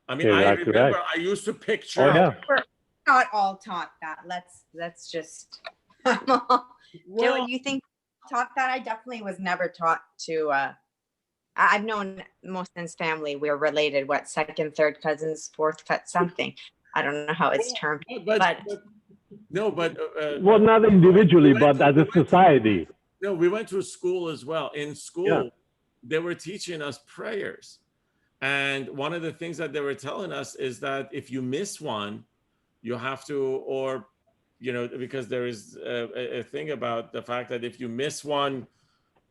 I mean, I remember I used to picture. We're not all taught that. Let's just. Joe, you think taught that? I definitely was never taught to. I've known Mohsen's family. We're related. What, second, third cousins, fourth cut, something. I don't know how it's termed. But well, not individually, but as a society. No, we went to school as well. In school, they were teaching us prayers. And one of the things that they were telling us is that if you miss one, you have to, or, you know, because there is a thing about the fact that if you miss one,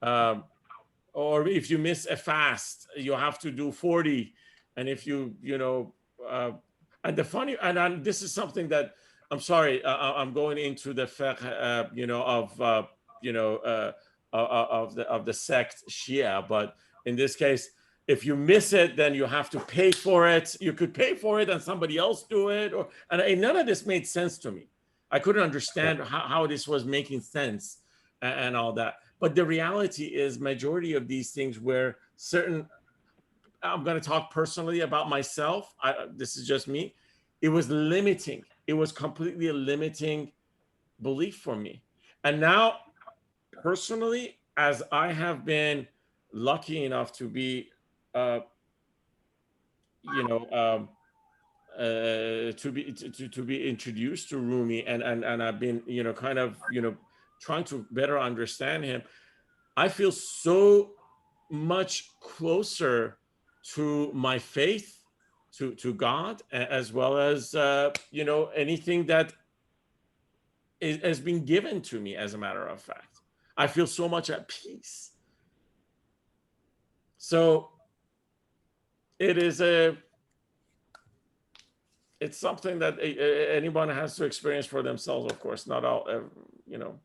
or if you miss a fast, you have to do 40. And if you, you know, and the funny, and this is something that, I'm sorry, I'm going into the fiqh, you know, of the sect Shia, but in this case, if you miss it, then you have to pay for it. You could pay for it and somebody else do it, and none of this made sense to me. I couldn't understand how this was making sense and all that. But the reality is, majority of these things were certain. I'm going to talk personally about myself. This is just me. It was limiting. It was completely a limiting belief for me. And now, personally, as I have been lucky enough to be, to be introduced to Rumi, and I've been, you know, kind of, you know, trying to better understand him, I feel so much closer to my faith, to God, as well as, you know, anything that has been given to me, as a matter of fact. I feel so much at peace. So it is it's something that anyone has to experience for themselves, of course. Not all, you know,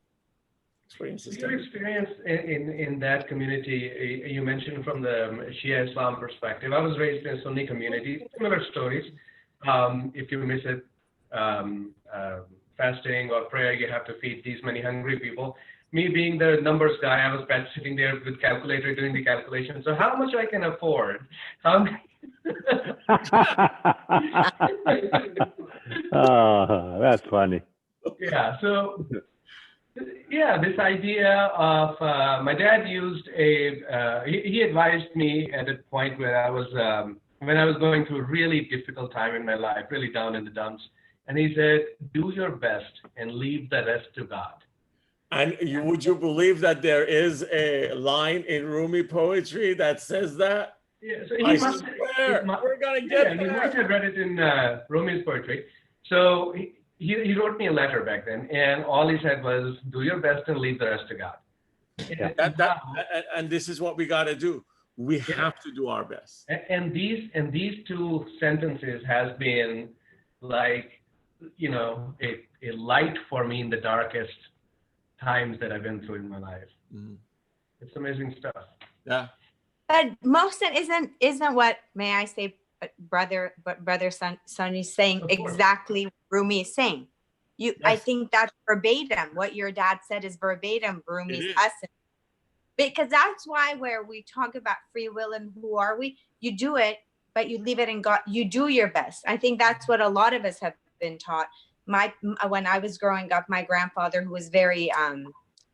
experiences. Your experience in that community, you mentioned from the Shia Islam perspective. I was raised in a Sunni community, similar stories. If you miss it, fasting or prayer, you have to feed these many hungry people. Me being the numbers guy, I was sitting there with calculator doing the calculation. So how much I can afford? Oh, that's funny. Yeah. So, yeah, this idea of my dad used he advised me at a point where I was when I was going through a really difficult time in my life, really down in the dumps, and he said, "Do your best and leave the rest to God." And would you believe that there is a line in Rumi poetry that says that? Yeah, so I swear, we're gonna get he might have read it in Rumi's poetry. So he wrote me a letter back then, and all he said was, "Do your best and leave the rest to God." Yeah. And this is what we got to do. We have to do our best. And these two sentences has been like, you know, a light for me in the darkest times that I've been through in my life. Mm-hmm. It's amazing stuff. Yeah. But Mohsen isn't what, may I say, brother Sunny's saying exactly what Rumi is saying. I think that's verbatim. What your dad said is verbatim Rumi's essence. Because that's why where we talk about free will and who are we, you do it, but you leave it in God. You do your best. I think that's what a lot of us have been taught. When I was growing up, my grandfather, who was very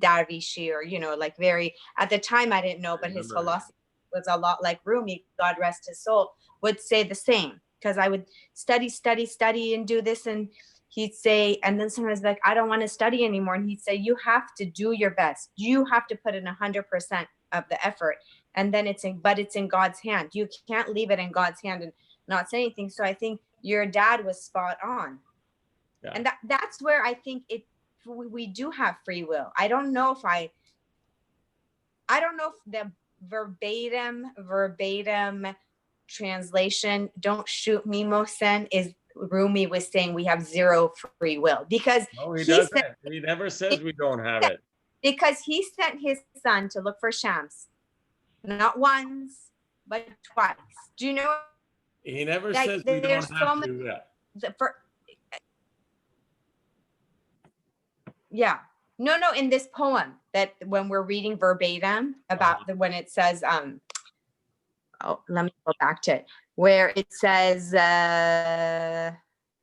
Darvishi, or, you know, like very, at the time I didn't know, but his philosophy was a lot like Rumi, God rest his soul, would say the same. Because I would study and do this, and he'd say, and then sometimes like, I don't want to study anymore. And he'd say, you have to do your best. You have to put in 100% of the effort. And then it's in God's hand. You can't leave it in God's hand and not say anything. So I think your dad was spot on. Yeah. And that's where I think we do have free will. I don't know if the verbatim translation, don't shoot me, Mohsen, is Rumi was saying we have zero free will, because he never says we don't have it. Because he sent his son to look for Shams, not once, but twice. Do you know? He never says we don't have to do that. Yeah. No, in this poem that when we're reading verbatim about when it says, let me go back to it, where it says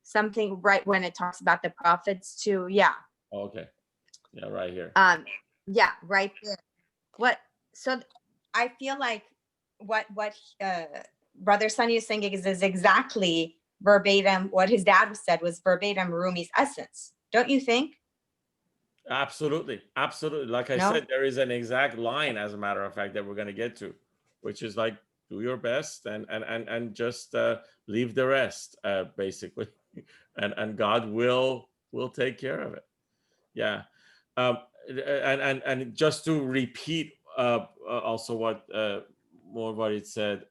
something right when it talks about the prophets too. Yeah. Okay. Yeah, right here. Yeah, right there. So I feel like what Brother Sunny is saying is exactly verbatim what his dad said was verbatim Rumi's essence. Don't you think? Absolutely. Like I said, there is an exact line, as a matter of fact, that we're going to get to, which is like, do your best and just leave the rest, basically, and God will take care of it. Yeah. And just to repeat also what it said,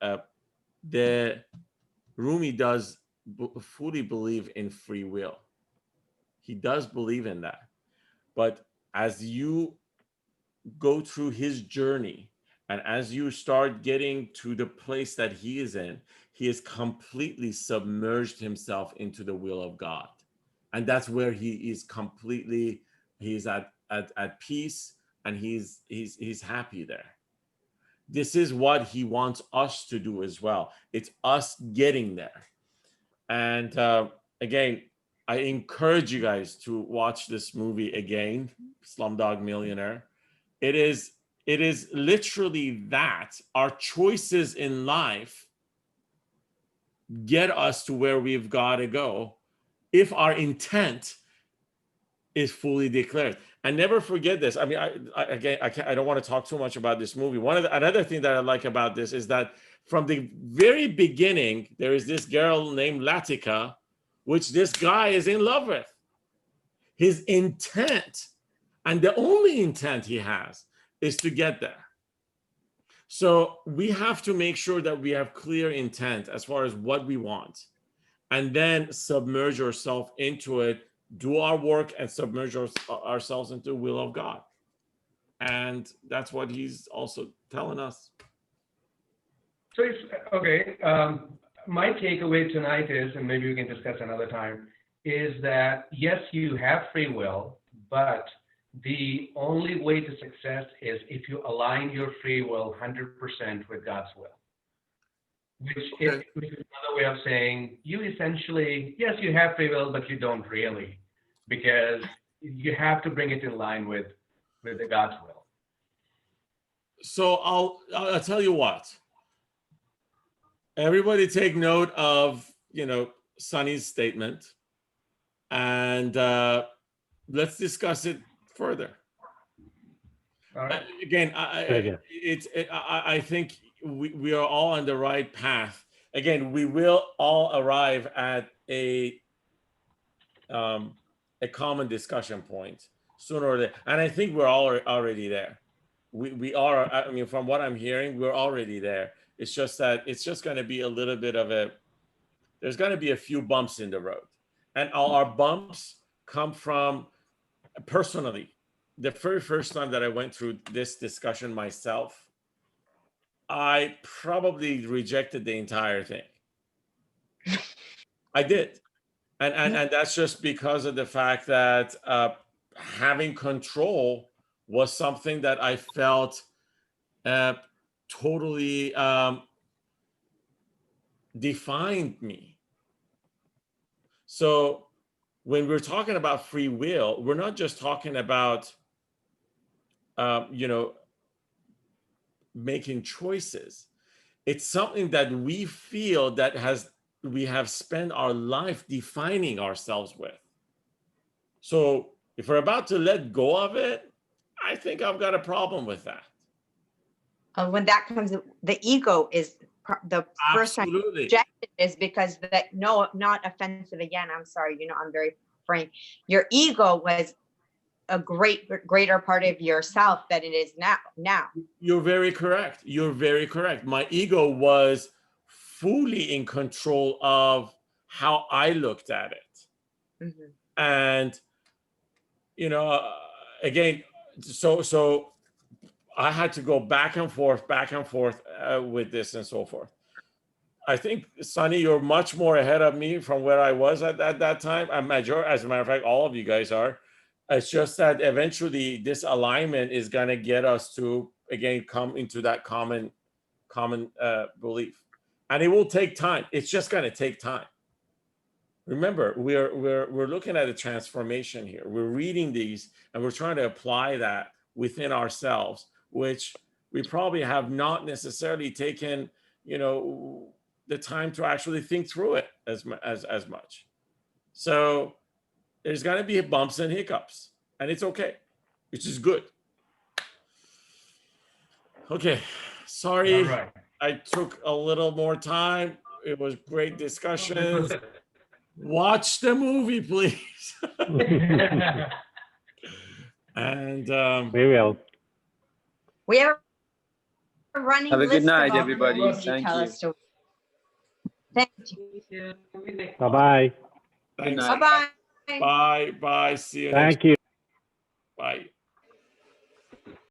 the Rumi does fully believe in free will. He does believe in that. But as you go through his journey, and as you start getting to the place that he is in, he has completely submerged himself into the will of God. And that's where he is completely, he's at peace, and he's happy there. This is what he wants us to do as well. It's us getting there. And again, I encourage you guys to watch this movie again, Slumdog Millionaire. It is literally that. Our choices in life get us to where we've got to go if our intent is fully declared. And never forget this. I mean, I don't want to talk too much about this movie. Another thing that I like about this is that from the very beginning, there is this girl named Latika, which this guy is in love with. His intent, and the only intent he has, is to get there. So we have to make sure that we have clear intent as far as what we want, and then submerge ourselves into it, do our work, and submerge ourselves into the will of God. And that's what he's also telling us. So my takeaway tonight is, and maybe we can discuss another time, is that yes, you have free will, but the only way to success is if you align your free will 100% with God's will, which is another way of saying you essentially, yes, you have free will, but you don't really, because you have to bring it in line with the God's will. So I'll tell you what. Everybody take note of, Sunny's statement, and let's discuss it further. All right. Again, Very good. I think we are all on the right path. Again, we will all arrive at a common discussion point sooner or later, and I think we're all already there. We are. I mean, from what I'm hearing, we're already there. It's just that it's just going to be a little bit of a. There's going to be a few bumps in the road, and all our bumps come from personally. The very first time that I went through this discussion myself, I probably rejected the entire thing. I did. And that's just because of the fact that having control was something that I felt totally defined me. So when we're talking about free will, we're not just talking about making choices. It's something that we feel that we have spent our life defining ourselves with. So if we're about to let go of it, I think I've got a problem with that. When that comes, the ego is the first time rejected is because that, no, not offensive again. I'm sorry, I'm very frank. Your ego was a greater part of yourself than it is now. You're very correct. You're very correct. My ego was fully in control of how I looked at it. Mm-hmm. And, again, so I had to go back and forth with this and so forth. I think, Sonny, you're much more ahead of me from where I was at that time. As a matter of fact, all of you guys are. It's just that eventually this alignment is going to get us to, again, come into that common belief. And it will take time. It's just going to take time. Remember, we're looking at a transformation here. We're reading these and we're trying to apply that within ourselves, which we probably have not necessarily taken, the time to actually think through it as much. So there's going to be bumps and hiccups, and it's okay, which is good. Okay, sorry, right. I took a little more time. It was great discussions. Watch the movie, please. And we will. We have a running Have a good list night, of everybody. Thank you. Thank you. Bye-bye. Thanks. Bye-bye. Bye. See you Thank you. Bye.